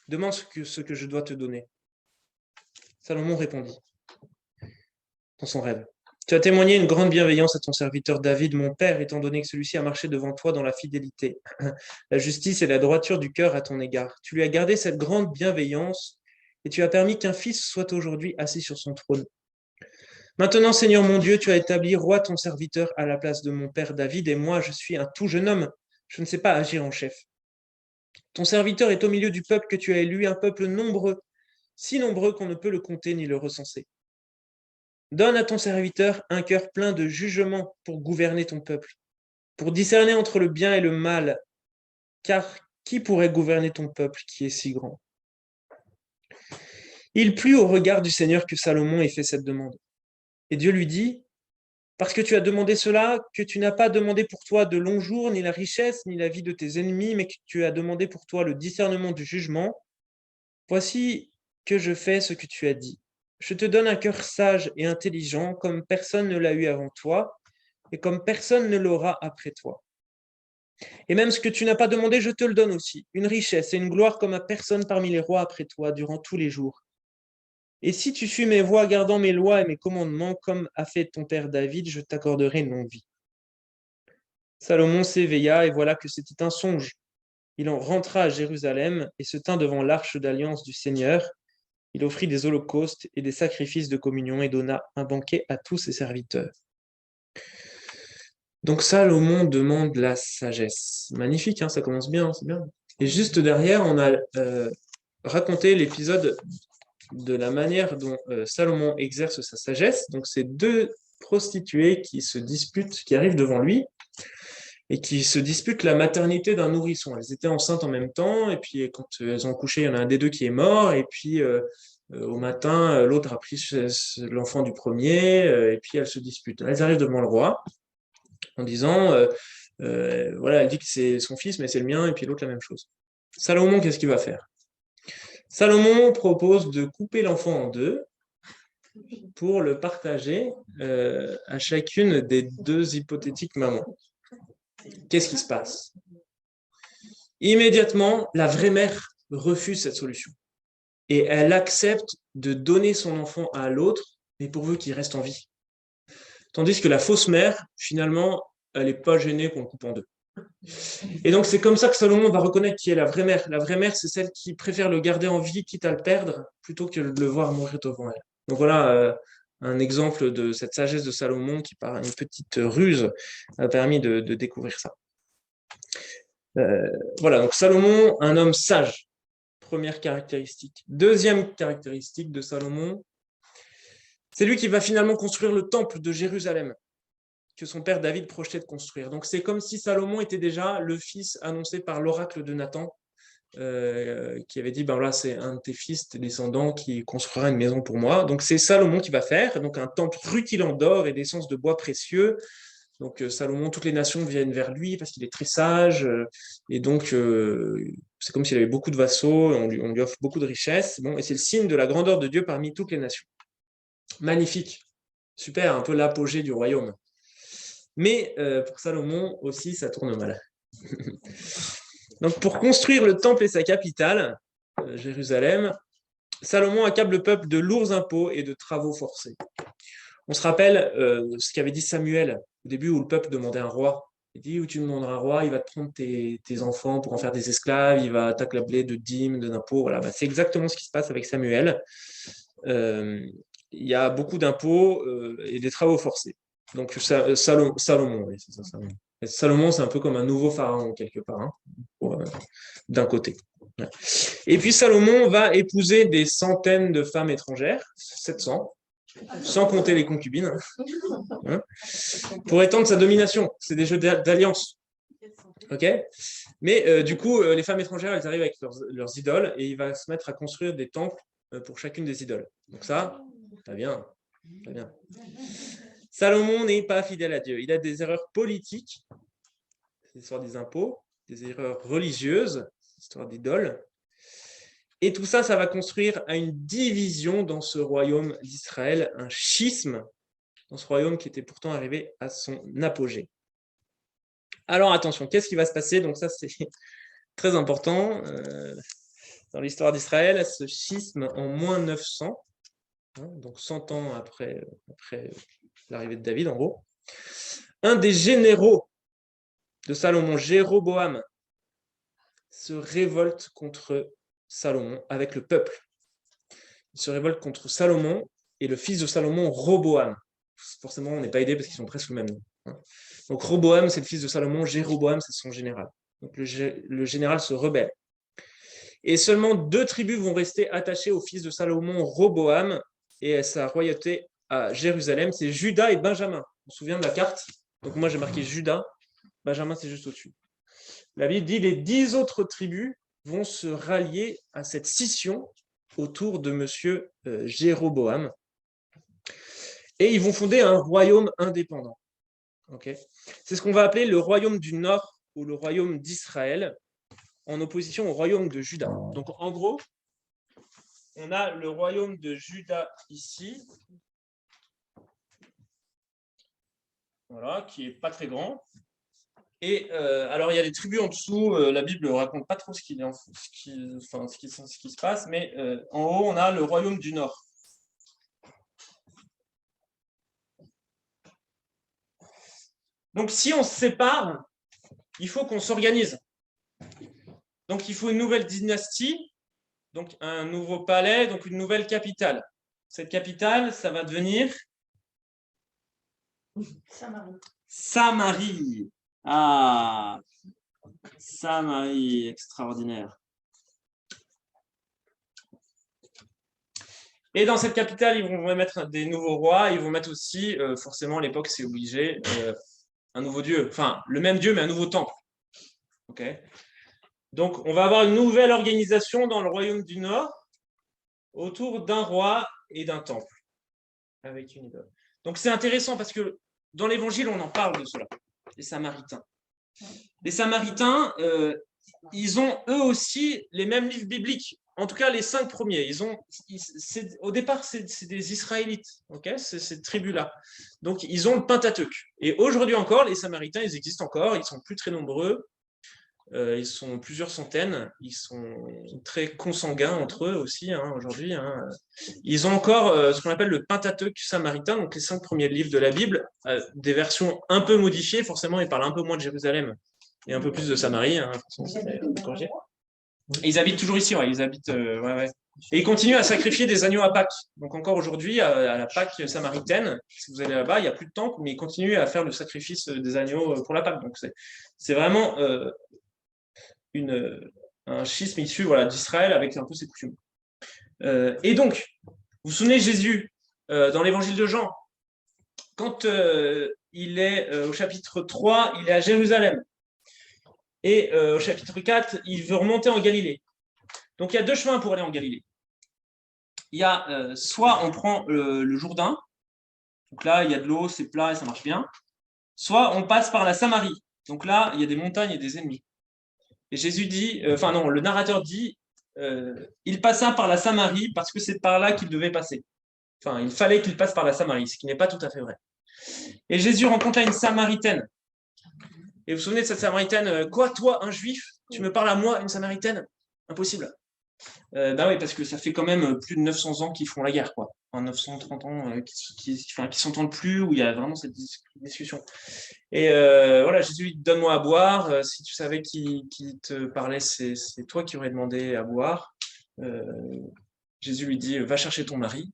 demande ce que je dois te donner. Salomon répondit, dans son rêve, tu as témoigné une grande bienveillance à ton serviteur David, mon père, étant donné que celui-ci a marché devant toi dans la fidélité, la justice et la droiture du cœur à ton égard. Tu lui as gardé cette grande bienveillance et tu as permis qu'un fils soit aujourd'hui assis sur son trône. Maintenant, Seigneur mon Dieu, tu as établi roi ton serviteur à la place de mon père David, et moi, je suis un tout jeune homme. Je ne sais pas agir en chef. Ton serviteur est au milieu du peuple que tu as élu, un peuple nombreux, si nombreux qu'on ne peut le compter ni le recenser. Donne à ton serviteur un cœur plein de jugement pour gouverner ton peuple, pour discerner entre le bien et le mal, car qui pourrait gouverner ton peuple qui est si grand? Il plut au regard du Seigneur que Salomon ait fait cette demande. Et Dieu lui dit, parce que tu as demandé cela, que tu n'as pas demandé pour toi de longs jours, ni la richesse, ni la vie de tes ennemis, mais que tu as demandé pour toi le discernement du jugement, voici que je fais ce que tu as dit. Je te donne un cœur sage et intelligent, comme personne ne l'a eu avant toi, et comme personne ne l'aura après toi. Et même ce que tu n'as pas demandé, je te le donne aussi, une richesse et une gloire comme à personne parmi les rois après toi, durant tous les jours. Et si tu suis mes voies, gardant mes lois et mes commandements, comme a fait ton père David, je t'accorderai une longue vie. Salomon s'éveilla, et voilà que c'était un songe. Il en rentra à Jérusalem et se tint devant l'arche d'alliance du Seigneur. Il offrit des holocaustes et des sacrifices de communion et donna un banquet à tous ses serviteurs. Donc Salomon demande la sagesse. Magnifique, hein, ça commence bien, c'est bien. Et juste derrière, on a raconté l'épisode de la manière dont Salomon exerce sa sagesse. Donc c'est deux prostituées qui se disputent, qui arrivent devant lui et qui se disputent la maternité d'un nourrisson. Elles étaient enceintes en même temps, et puis quand elles ont couché, il y en a un des deux qui est mort, et puis au matin, l'autre a pris l'enfant du premier, et puis elles se disputent. Elles arrivent devant le roi en disant, voilà, elle dit que c'est son fils, mais c'est le mien, et puis l'autre la même chose. Salomon, qu'est-ce qu'il va faire? Salomon propose de couper l'enfant en deux pour le partager à chacune des deux hypothétiques mamans. Qu'est-ce qui se passe? Immédiatement, la vraie mère refuse cette solution et elle accepte de donner son enfant à l'autre, mais pourvu qu'il reste en vie. Tandis que la fausse mère, finalement, elle n'est pas gênée qu'on le coupe en deux. Et donc, c'est comme ça que Salomon va reconnaître qui est la vraie mère. La vraie mère, c'est celle qui préfère le garder en vie, quitte à le perdre, plutôt que de le voir mourir devant elle. Donc voilà un exemple de cette sagesse de Salomon qui, par une petite ruse, a permis de découvrir ça. Voilà, donc Salomon, un homme sage, première caractéristique. Deuxième caractéristique de Salomon, c'est lui qui va finalement construire le temple de Jérusalem que son père David projetait de construire. Donc c'est comme si Salomon était déjà le fils annoncé par l'oracle de Nathan, qui avait dit, ben là c'est un de tes fils, tes descendants, qui construira une maison pour moi. Donc c'est Salomon qui va faire, donc un temple rutilant d'or et d'essence de bois précieux. Donc Salomon, toutes les nations viennent vers lui parce qu'il est très sage, et donc c'est comme s'il avait beaucoup de vassaux, on lui offre beaucoup de richesses. Bon, et c'est le signe de la grandeur de Dieu parmi toutes les nations. Magnifique, super, un peu l'apogée du royaume. Mais pour Salomon aussi, ça tourne mal. Donc pour construire le temple et sa capitale, Jérusalem, Salomon accable le peuple de lourds impôts et de travaux forcés. On se rappelle ce qu'avait dit Samuel au début où le peuple demandait un roi. Il dit où tu demanderas roi, il va te prendre tes enfants pour en faire des esclaves, il va t'accabler de dîmes, d'impôts. Voilà. Bah, c'est exactement ce qui se passe avec Samuel. Il y a beaucoup d'impôts et des travaux forcés. Donc Salomon, oui, c'est ça, Salomon. Et Salomon, c'est un peu comme un nouveau pharaon quelque part, hein, d'un côté. Ouais. Et puis Salomon va épouser des centaines de femmes étrangères, 700, sans compter les concubines, hein, pour étendre sa domination. C'est des jeux d'alliance. Ok. Mais du coup, les femmes étrangères, elles arrivent avec leurs idoles et il va se mettre à construire des temples pour chacune des idoles. Donc ça bien. Très bien. Salomon n'est pas fidèle à Dieu. Il a des erreurs politiques, l'histoire des impôts, des erreurs religieuses, l'histoire d'idoles. Et tout ça, ça va construire à une division dans ce royaume d'Israël, un schisme dans ce royaume qui était pourtant arrivé à son apogée. Alors attention, qu'est-ce qui va se passer? Donc ça, c'est très important dans l'histoire d'Israël, ce schisme en moins 900, hein, donc 100 ans après l'arrivée de David, en gros. Un des généraux de Salomon, Jéroboam, se révolte contre Salomon avec le peuple. Il se révolte contre Salomon et le fils de Salomon, Roboam. Forcément, on n'est pas aidé parce qu'ils sont presque le même nom. Hein. Donc Roboam, c'est le fils de Salomon, Jéroboam, c'est son général. Donc le général se rebelle. Et seulement 2 tribus vont rester attachées au fils de Salomon, Roboam, et à sa royauté à Jérusalem, c'est Juda et Benjamin. On se souvient de la carte? Donc moi j'ai marqué Juda, Benjamin c'est juste au-dessus. La Bible dit les 10 autres tribus vont se rallier à cette scission autour de monsieur Jéroboam. Et ils vont fonder un royaume indépendant. Okay. C'est ce qu'on va appeler le royaume du Nord ou le royaume d'Israël, en opposition au royaume de Juda. Donc en gros, on a le royaume de Juda ici, voilà, qui est pas très grand. Et alors il y a des tribus en dessous, la Bible ne raconte pas trop ce qui se passe, mais en haut on a le royaume du Nord. Donc si on se sépare, il faut qu'on s'organise. Donc il faut une nouvelle dynastie, donc un nouveau palais, donc une nouvelle capitale. Cette capitale, ça va devenir Samarie. Samarie. Ah, Samarie, extraordinaire. Et dans cette capitale, ils vont mettre des nouveaux rois, ils vont mettre aussi, forcément à l'époque c'est obligé, un nouveau dieu, enfin le même dieu mais un nouveau temple. Okay. Donc on va avoir une nouvelle organisation dans le royaume du Nord autour d'un roi et d'un temple avec une idole. Donc c'est intéressant parce que dans l'évangile on en parle de cela, les Samaritains. Les Samaritains, ils ont eux aussi les mêmes livres bibliques. En tout cas, les 5 premiers. Au départ, c'est des Israélites, okay, cette tribu-là. Donc, ils ont le Pentateuque. Et aujourd'hui encore, les Samaritains, ils existent encore. Ils sont plus très nombreux. Ils sont plusieurs centaines. Ils sont très consanguins entre eux aussi, hein, aujourd'hui. Hein. Ils ont encore ce qu'on appelle le Pentateuque samaritain, donc les 5 premiers livres de la Bible, des versions un peu modifiées. Forcément, ils parlent un peu moins de Jérusalem et un peu plus de Samarie. Hein, et ils habitent toujours ici, ouais, ils habitent, ouais. Et ils continuent à sacrifier des agneaux à Pâques. Donc encore aujourd'hui, à la Pâque samaritaine, si vous allez là-bas, il n'y a plus de temple, mais ils continuent à faire le sacrifice des agneaux pour la Pâque. Donc c'est vraiment un schisme issu, voilà, d'Israël avec un peu ses coutumes. Et donc, vous vous souvenez Jésus, dans l'évangile de Jean, quand il est au chapitre 3, il est à Jérusalem. Et au chapitre 4, il veut remonter en Galilée. Donc il y a 2 chemins pour aller en Galilée. Il y a soit on prend le Jourdain, donc là il y a de l'eau, c'est plat et ça marche bien. Soit on passe par la Samarie, donc là il y a des montagnes et des ennemis. Et Jésus dit, le narrateur dit, il passa par la Samarie parce que c'est par là qu'il devait passer. Enfin, il fallait qu'il passe par la Samarie, ce qui n'est pas tout à fait vrai. Et Jésus rencontre là une Samaritaine. Et vous vous souvenez de cette Samaritaine? Quoi, toi, un juif, tu me parles à moi, une Samaritaine? Impossible. Ben oui, parce que ça fait quand même plus de 900 ans qu'ils font la guerre, quoi. Enfin, 930 ans enfin, qui s'entendent plus, où il y a vraiment cette discussion. Et voilà, Jésus lui dit, donne-moi à boire. Si tu savais qui te parlait, c'est toi qui aurais demandé à boire. Euh, Jésus lui dit, va chercher ton mari.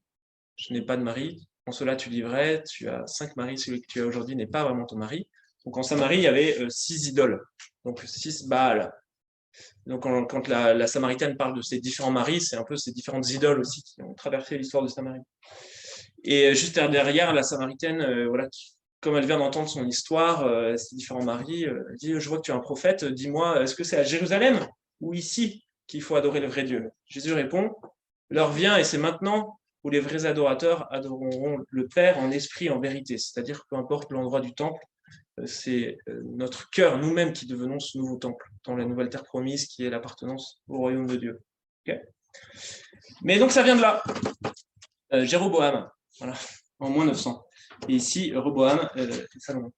Je n'ai pas de mari. En cela, tu dis vrai. Tu as 5 maris. Celui que tu as aujourd'hui n'est pas vraiment ton mari. Donc en Samarie, il y avait 6 idoles. Donc 6 Baals. Donc, quand la Samaritaine parle de ses différents maris, c'est un peu ces différentes idoles aussi qui ont traversé l'histoire de Samarie. Et juste derrière, la Samaritaine, voilà, comme elle vient d'entendre son histoire, ses différents maris, elle dit, je vois que tu es un prophète, dis-moi, est-ce que c'est à Jérusalem ou ici qu'il faut adorer le vrai Dieu? Jésus répond, l'heure vient et c'est maintenant où les vrais adorateurs adoreront le Père en esprit et en vérité. C'est-à-dire, peu importe l'endroit du temple, c'est notre cœur, nous-mêmes, qui devenons ce nouveau temple dans la nouvelle terre promise qui est l'appartenance au royaume de Dieu. Okay. Mais donc ça vient de là. Jéroboam, voilà, en moins 900. Et ici, Rehoboam, Salomon.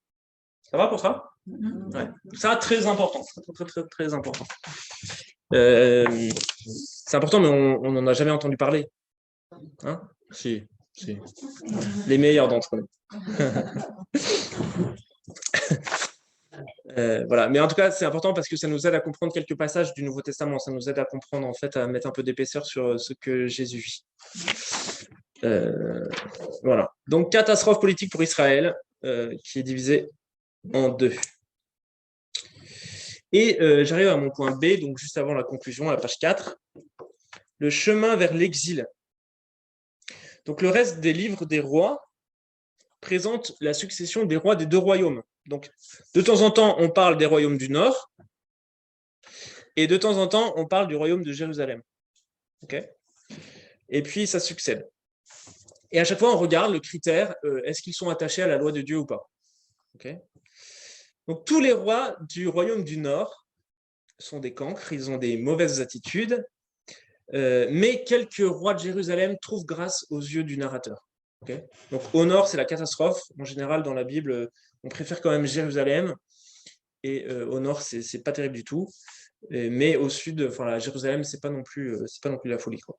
Ça va pour ça? Ouais. Ça, très important. Très important. C'est important, mais on n'en a jamais entendu parler. Hein? Si. Les meilleurs d'entre nous. Voilà. Mais en tout cas, c'est important parce que ça nous aide à comprendre quelques passages du Nouveau Testament. Ça nous aide à comprendre, en fait, à mettre un peu d'épaisseur sur ce que Jésus vit. Voilà. Donc, catastrophe politique pour Israël, qui est divisée en deux. Et j'arrive à mon point B, donc juste avant la conclusion, à la page 4. Le chemin vers l'exil. Donc, le reste des livres des rois présente la succession des rois des deux royaumes. Donc, de temps en temps, on parle des royaumes du nord, et de temps en temps, on parle du royaume de Jérusalem. Okay, et puis, ça succède. Et à chaque fois, on regarde le critère, est-ce qu'ils sont attachés à la loi de Dieu ou pas? Okay. Donc, tous les rois du royaume du nord sont des cancres, ils ont des mauvaises attitudes, mais quelques rois de Jérusalem trouvent grâce aux yeux du narrateur. Okay. Donc, au nord, c'est la catastrophe. En général, dans la Bible, on préfère quand même Jérusalem, et au nord, c'est pas terrible du tout. Mais au sud, enfin, Jérusalem, c'est pas non plus la folie, quoi.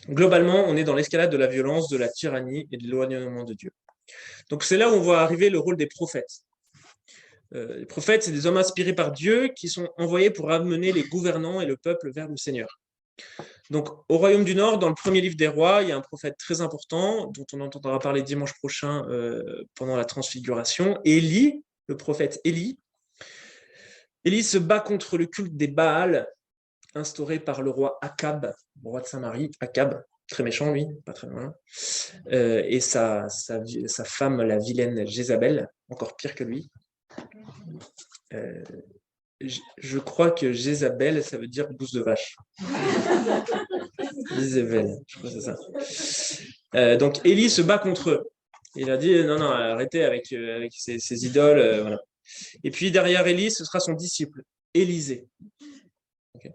Globalement, on est dans l'escalade de la violence, de la tyrannie et de l'éloignement de Dieu. Donc c'est là où on voit arriver le rôle des prophètes. Les prophètes, c'est des hommes inspirés par Dieu qui sont envoyés pour amener les gouvernants et le peuple vers le Seigneur. Donc au royaume du Nord, dans le premier livre des rois, il y a un prophète très important dont on entendra parler dimanche prochain pendant la transfiguration, Élie, le prophète Élie. Élie se bat contre le culte des Baals instauré par le roi Akab, le roi de Samarie, Akab, très méchant lui, pas très malin, et sa femme, la vilaine Jézabel, encore pire que lui. Je crois que Jézabel, ça veut dire bouse de vache. Jézabel, je crois que c'est ça. Donc Élie se bat contre eux. Il a dit non, arrêtez avec ces idoles. Voilà. Et puis derrière Élie, ce sera son disciple, Élisée. Okay.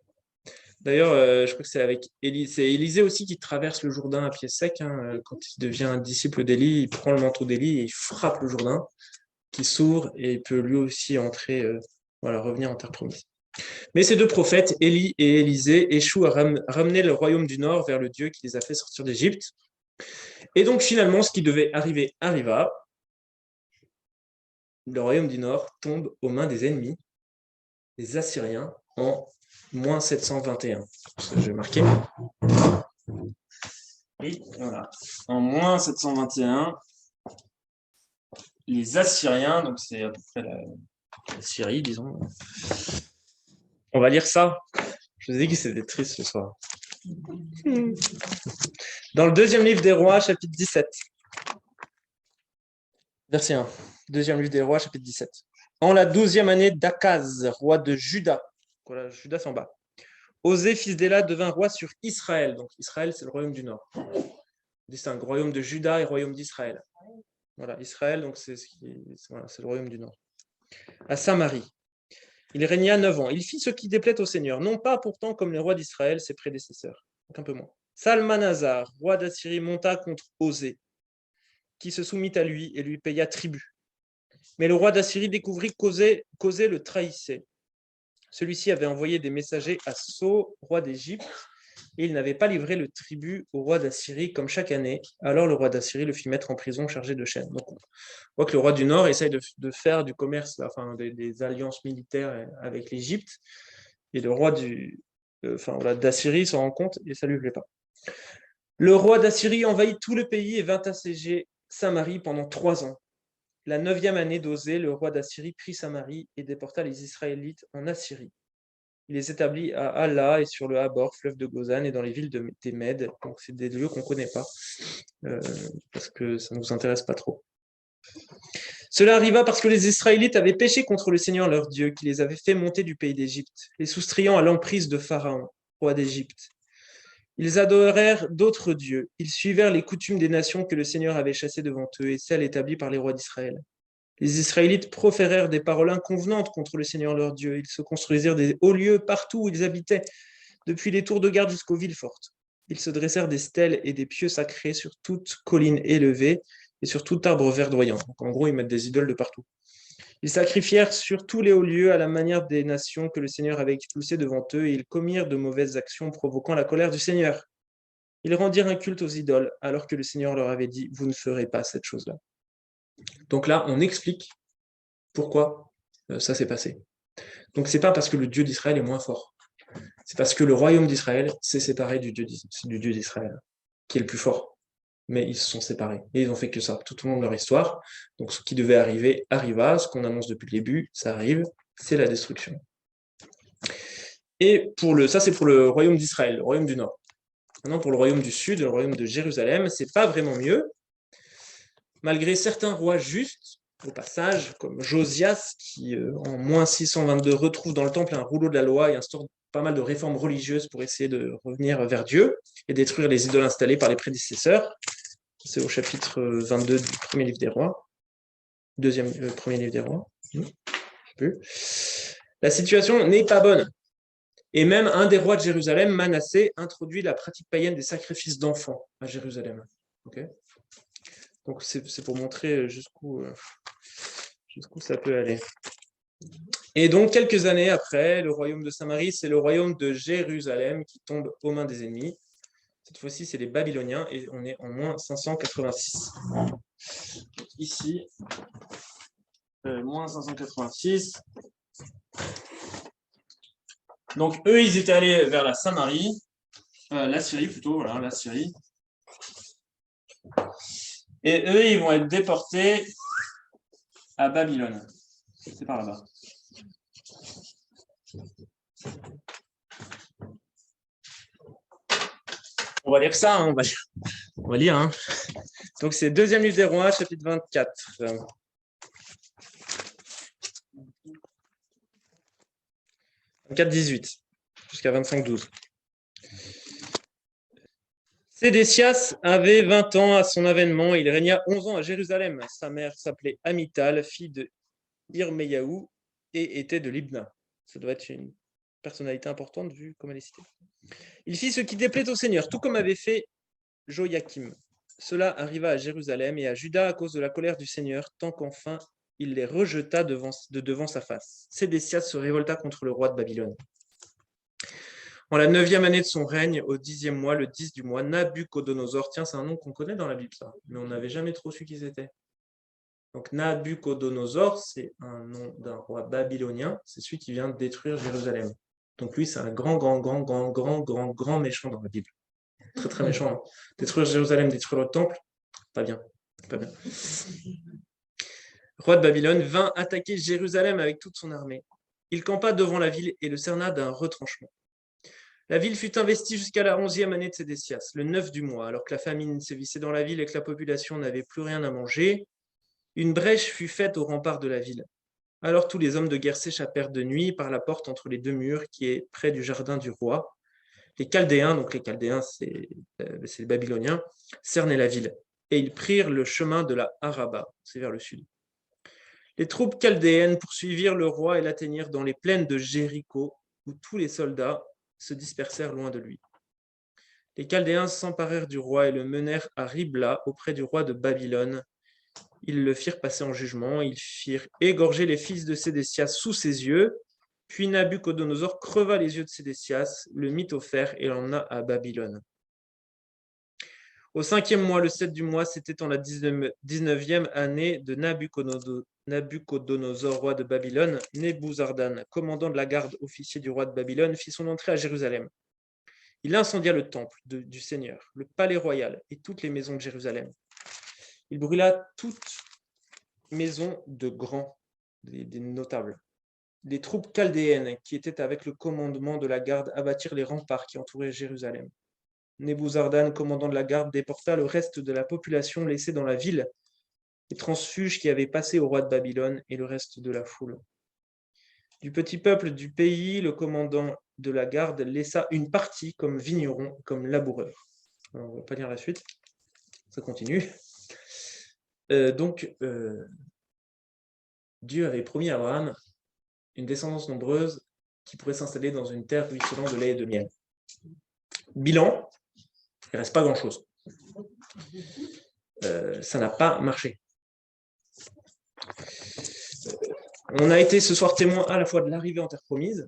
D'ailleurs, je crois que c'est avec Élisée aussi qui traverse le Jourdain à pied sec. Hein, quand il devient un disciple d'Élie, il prend le manteau d'Élie et il frappe le Jourdain, qui s'ouvre et il peut lui aussi entrer, revenir en terre promise. Mais ces deux prophètes, Élie et Élisée, échouent à ramener le royaume du Nord vers le Dieu qui les a fait sortir d'Égypte. Et donc finalement, ce qui devait arriver arriva. Le royaume du Nord tombe aux mains des ennemis, les Assyriens, en moins 721. Je vais marquer. Et voilà. En moins 721, les Assyriens, donc c'est à peu près la Syrie, disons. On va lire ça. Je vous ai dit que c'était triste ce soir. Dans le deuxième livre des rois, chapitre 17. Verset 1. Deuxième livre des rois, chapitre 17. En la 12e année d'Akaz, roi de Juda. Voilà, Juda s'en bat. Osée, fils d'Éla, devint roi sur Israël. Donc Israël, c'est le royaume du Nord. Distingue royaume de Juda et royaume d'Israël. Voilà, Israël, donc c'est le royaume du Nord. À Samarie. Il régna 9 ans. Il fit ce qui déplaît au Seigneur, non pas pourtant comme les rois d'Israël, ses prédécesseurs. Donc un peu moins. Salmanazar, roi d'Assyrie, monta contre Osée, qui se soumit à lui et lui paya tribut. Mais le roi d'Assyrie découvrit qu'Osée le trahissait. Celui-ci avait envoyé des messagers à So, roi d'Égypte, et il n'avait pas livré le tribut au roi d'Assyrie comme chaque année. Alors le roi d'Assyrie le fit mettre en prison chargé de chaînes. Donc on voit que le roi du Nord essaye de faire du commerce, enfin des alliances militaires avec l'Égypte, et le roi d'Assyrie s'en rend compte et ça lui plaît pas. Le roi d'Assyrie envahit tout le pays et vint assiéger Samarie pendant 3 ans. La 9e année d'Osée, le roi d'Assyrie prit Samarie et déporta les Israélites en Assyrie. Il les établit à Hala et sur le Habor, fleuve de Gozan, et dans les villes des Mèdes. Donc c'est des lieux qu'on ne connaît pas, parce que ça ne nous intéresse pas trop. Cela arriva parce que les Israélites avaient péché contre le Seigneur leur Dieu, qui les avait fait monter du pays d'Égypte, les soustrayant à l'emprise de Pharaon, roi d'Égypte. Ils adorèrent d'autres dieux. Ils suivirent les coutumes des nations que le Seigneur avait chassées devant eux et celles établies par les rois d'Israël. Les Israélites proférèrent des paroles inconvenantes contre le Seigneur leur Dieu. Ils se construisirent des hauts lieux partout où ils habitaient, depuis les tours de garde jusqu'aux villes fortes. Ils se dressèrent des stèles et des pieux sacrés sur toute colline élevée et sur tout arbre verdoyant. Donc, en gros, ils mettent des idoles de partout. Ils sacrifièrent sur tous les hauts lieux à la manière des nations que le Seigneur avait expulsées devant eux, et ils commirent de mauvaises actions, provoquant la colère du Seigneur. Ils rendirent un culte aux idoles, alors que le Seigneur leur avait dit, vous ne ferez pas cette chose-là. Donc là, on explique pourquoi ça s'est passé. Donc c'est pas parce que le Dieu d'Israël est moins fort, c'est parce que le royaume d'Israël s'est séparé du Dieu d'Israël, qui est le plus fort. Mais ils se sont séparés, et ils ont fait que ça, tout au long de leur histoire. Donc ce qui devait arriver, arriva, ce qu'on annonce depuis le début, ça arrive, c'est la destruction. Et ça c'est pour le royaume d'Israël, le royaume du Nord. Maintenant pour le royaume du Sud, le royaume de Jérusalem, c'est pas vraiment mieux, malgré certains rois justes, au passage, comme Josias, qui en moins 622 retrouve dans le temple un rouleau de la loi et instaure pas mal de réformes religieuses pour essayer de revenir vers Dieu et détruire les idoles installées par les prédécesseurs. C'est au chapitre 22 du premier livre des rois. Premier livre des rois. La situation n'est pas bonne. Et même un des rois de Jérusalem, Manassé, introduit la pratique païenne des sacrifices d'enfants à Jérusalem. Okay. Donc c'est pour montrer jusqu'où ça peut aller. Et donc, quelques années après, le royaume de Samarie, c'est le royaume de Jérusalem qui tombe aux mains des ennemis. Cette fois-ci, c'est les Babyloniens et on est en moins 586. Donc, ici, moins 586. Donc, eux, ils étaient allés vers la Samarie, la Syrie plutôt, voilà, la Syrie. Et eux, ils vont être déportés à Babylone. C'est par là-bas. On va lire ça, hein, on va lire. Hein. Donc, c'est deuxième livre des rois, chapitre 24. 24-18, jusqu'à 25-12. Sédécias avait 20 ans à son avènement, il régna 11 ans à Jérusalem. Sa mère s'appelait Amital, fille de Irmeyahu, et était de Libna. Ça doit être une personnalité importante vu comme elle est citée. Il fit ce qui déplaît au Seigneur, tout comme avait fait Joachim. Cela arriva à Jérusalem et à Juda à cause de la colère du Seigneur, tant qu'enfin il les rejeta de devant sa face. Sédécias se révolta contre le roi de Babylone. En la 9e année de son règne, au 10e mois, le 10 du mois, Nabuchodonosor, tiens, c'est un nom qu'on connaît dans la Bible, ça, mais on n'avait jamais trop su qui c'était. Donc Nabuchodonosor, c'est un nom d'un roi babylonien, c'est celui qui vient de détruire Jérusalem. Donc lui, c'est un grand méchant dans la Bible. Très, très méchant. Hein. Détruire Jérusalem, détruire le temple, pas bien. Pas bien. Le roi de Babylone vint attaquer Jérusalem avec toute son armée. Il campa devant la ville et le cerna d'un retranchement. La ville fut investie jusqu'à la 11e année de Sédécias, le 9 du mois, alors que la famine sévissait dans la ville et que la population n'avait plus rien à manger. Une brèche fut faite au rempart de la ville. Alors tous les hommes de guerre s'échappèrent de nuit par la porte entre les deux murs qui est près du jardin du roi. Les Chaldéens, donc les Chaldéens, c'est les Babyloniens, cernaient la ville et ils prirent le chemin de la Araba, c'est vers le sud. Les troupes chaldéennes poursuivirent le roi et l'atteignirent dans les plaines de Jéricho, où tous les soldats se dispersèrent loin de lui. Les Chaldéens s'emparèrent du roi et le menèrent à Ribla, auprès du roi de Babylone. Ils le firent passer en jugement, ils firent égorger les fils de Sédécias sous ses yeux, Puis Nabuchodonosor creva les yeux de Sédécias, le mit au fer et l'emmena à Babylone. Au 5e mois, le 7 du mois, c'était en la 19e année de Nabuchodonosor, roi de Babylone, Nebuzaradan, commandant de la garde officier du roi de Babylone, fit son entrée à Jérusalem. Il incendia le temple du Seigneur, le palais royal et toutes les maisons de Jérusalem. Il brûla toute maison de grands, des notables. Les troupes chaldéennes qui étaient avec le commandement de la garde abattirent les remparts qui entouraient Jérusalem. Nebuzaradan, commandant de la garde, déporta le reste de la population laissée dans la ville, les transfuges qui avaient passé au roi de Babylone et le reste de la foule. Du petit peuple du pays, le commandant de la garde laissa une partie comme vigneron, comme laboureur. Alors, on ne va pas lire la suite, ça continue. Dieu avait promis à Abraham une descendance nombreuse qui pourrait s'installer dans une terre ruisselant de lait et de miel. Bilan, il ne reste pas grand-chose. Ça n'a pas marché. On a été ce soir témoin à la fois de l'arrivée en terre promise,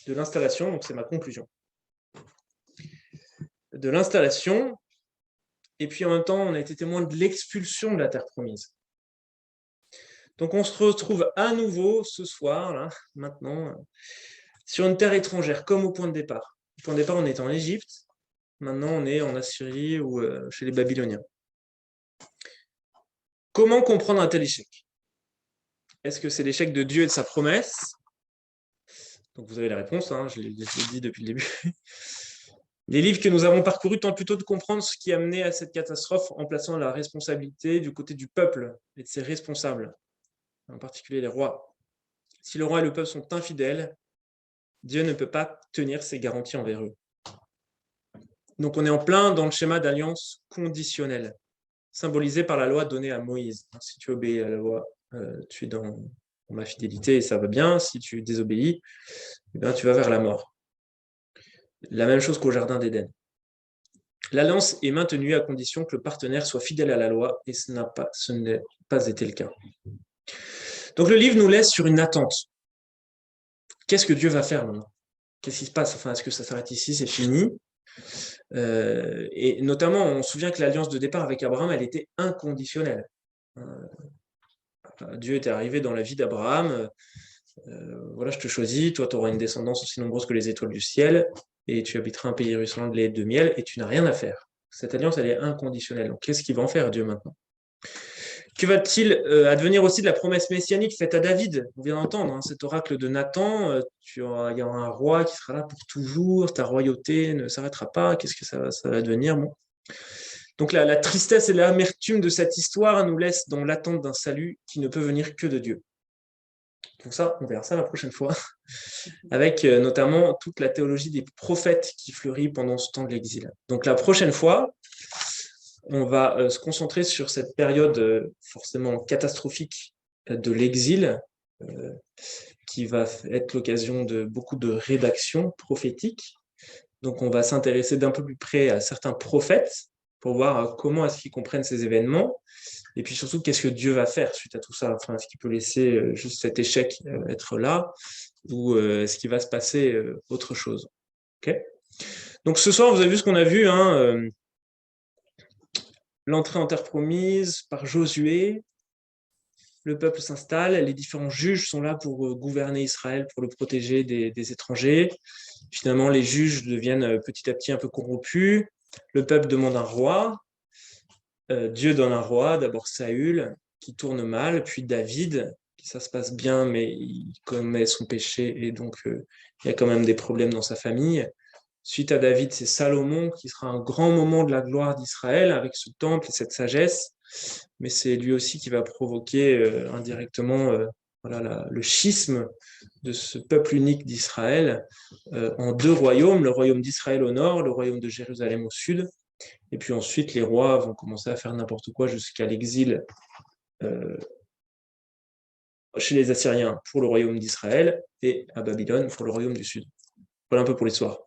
de l'installation, donc c'est ma conclusion, de l'installation, et puis en même temps, on a été témoin de l'expulsion de la terre promise. Donc on se retrouve à nouveau ce soir, là, maintenant, sur une terre étrangère, comme au point de départ. Au point de départ, on est en Égypte, maintenant on est en Assyrie ou chez les Babyloniens. Comment comprendre un tel échec? Est-ce que c'est l'échec de Dieu et de sa promesse? Donc vous avez la réponse, hein, je l'ai dit depuis le début. Les livres que nous avons parcourus tentent plutôt de comprendre ce qui a mené à cette catastrophe en plaçant la responsabilité du côté du peuple et de ses responsables, en particulier les rois. Si le roi et le peuple sont infidèles, Dieu ne peut pas tenir ses garanties envers eux. Donc on est en plein dans le schéma d'alliance conditionnelle, symbolisé par la loi donnée à Moïse. Si tu obéis à la loi, tu es dans ma fidélité et ça va bien. Si tu désobéis, eh bien, tu vas vers la mort. La même chose qu'au jardin d'Éden. L'alliance est maintenue à condition que le partenaire soit fidèle à la loi et ce n'est pas été le cas. Donc le livre nous laisse sur une attente. Qu'est-ce que Dieu va faire maintenant? Qu'est-ce qui se passe? Enfin, est-ce que ça s'arrête ici, c'est fini? Et notamment, on se souvient que l'alliance de départ avec Abraham, elle était inconditionnelle. Dieu était arrivé dans la vie d'Abraham. Voilà, je te choisis, toi tu auras une descendance aussi nombreuse que les étoiles du ciel, et tu habiteras un pays ruisselant de lait et de miel, et tu n'as rien à faire. Cette alliance, elle est inconditionnelle. Donc, qu'est-ce qu'il va en faire, Dieu, maintenant? Que va-t-il advenir aussi de la promesse messianique faite à David? On vient d'entendre cet oracle de Nathan, il y aura un roi qui sera là pour toujours, ta royauté ne s'arrêtera pas, qu'est-ce que ça va devenir? Bon. Donc la tristesse et l'amertume de cette histoire nous laissent dans l'attente d'un salut qui ne peut venir que de Dieu. Donc ça, on verra ça la prochaine fois, avec notamment toute la théologie des prophètes qui fleurit pendant ce temps de l'exil. Donc la prochaine fois, on va se concentrer sur cette période forcément catastrophique de l'exil, qui va être l'occasion de beaucoup de rédactions prophétiques. Donc on va s'intéresser d'un peu plus près à certains prophètes pour voir comment est-ce qu'ils comprennent ces événements, et puis surtout, qu'est-ce que Dieu va faire suite à tout ça? Enfin, est-ce qu'il peut laisser juste cet échec être là, ou est-ce qu'il va se passer autre chose? Okay. Donc ce soir, vous avez vu ce qu'on a vu, hein, l'entrée en terre promise par Josué, le peuple s'installe, les différents juges sont là pour gouverner Israël, pour le protéger des étrangers. Finalement, les juges deviennent petit à petit un peu corrompus, le peuple demande un roi, Dieu donne un roi, d'abord Saül, qui tourne mal, puis David, qui ça se passe bien, mais il commet son péché, et donc il y a quand même des problèmes dans sa famille. Suite à David, c'est Salomon, qui sera un grand moment de la gloire d'Israël, avec ce temple et cette sagesse, mais c'est lui aussi qui va provoquer indirectement le schisme de ce peuple unique d'Israël en deux royaumes, le royaume d'Israël au nord, le royaume de Jérusalem au sud. Et puis ensuite, les rois vont commencer à faire n'importe quoi jusqu'à l'exil chez les Assyriens pour le royaume d'Israël et à Babylone pour le royaume du sud. Voilà un peu pour l'histoire.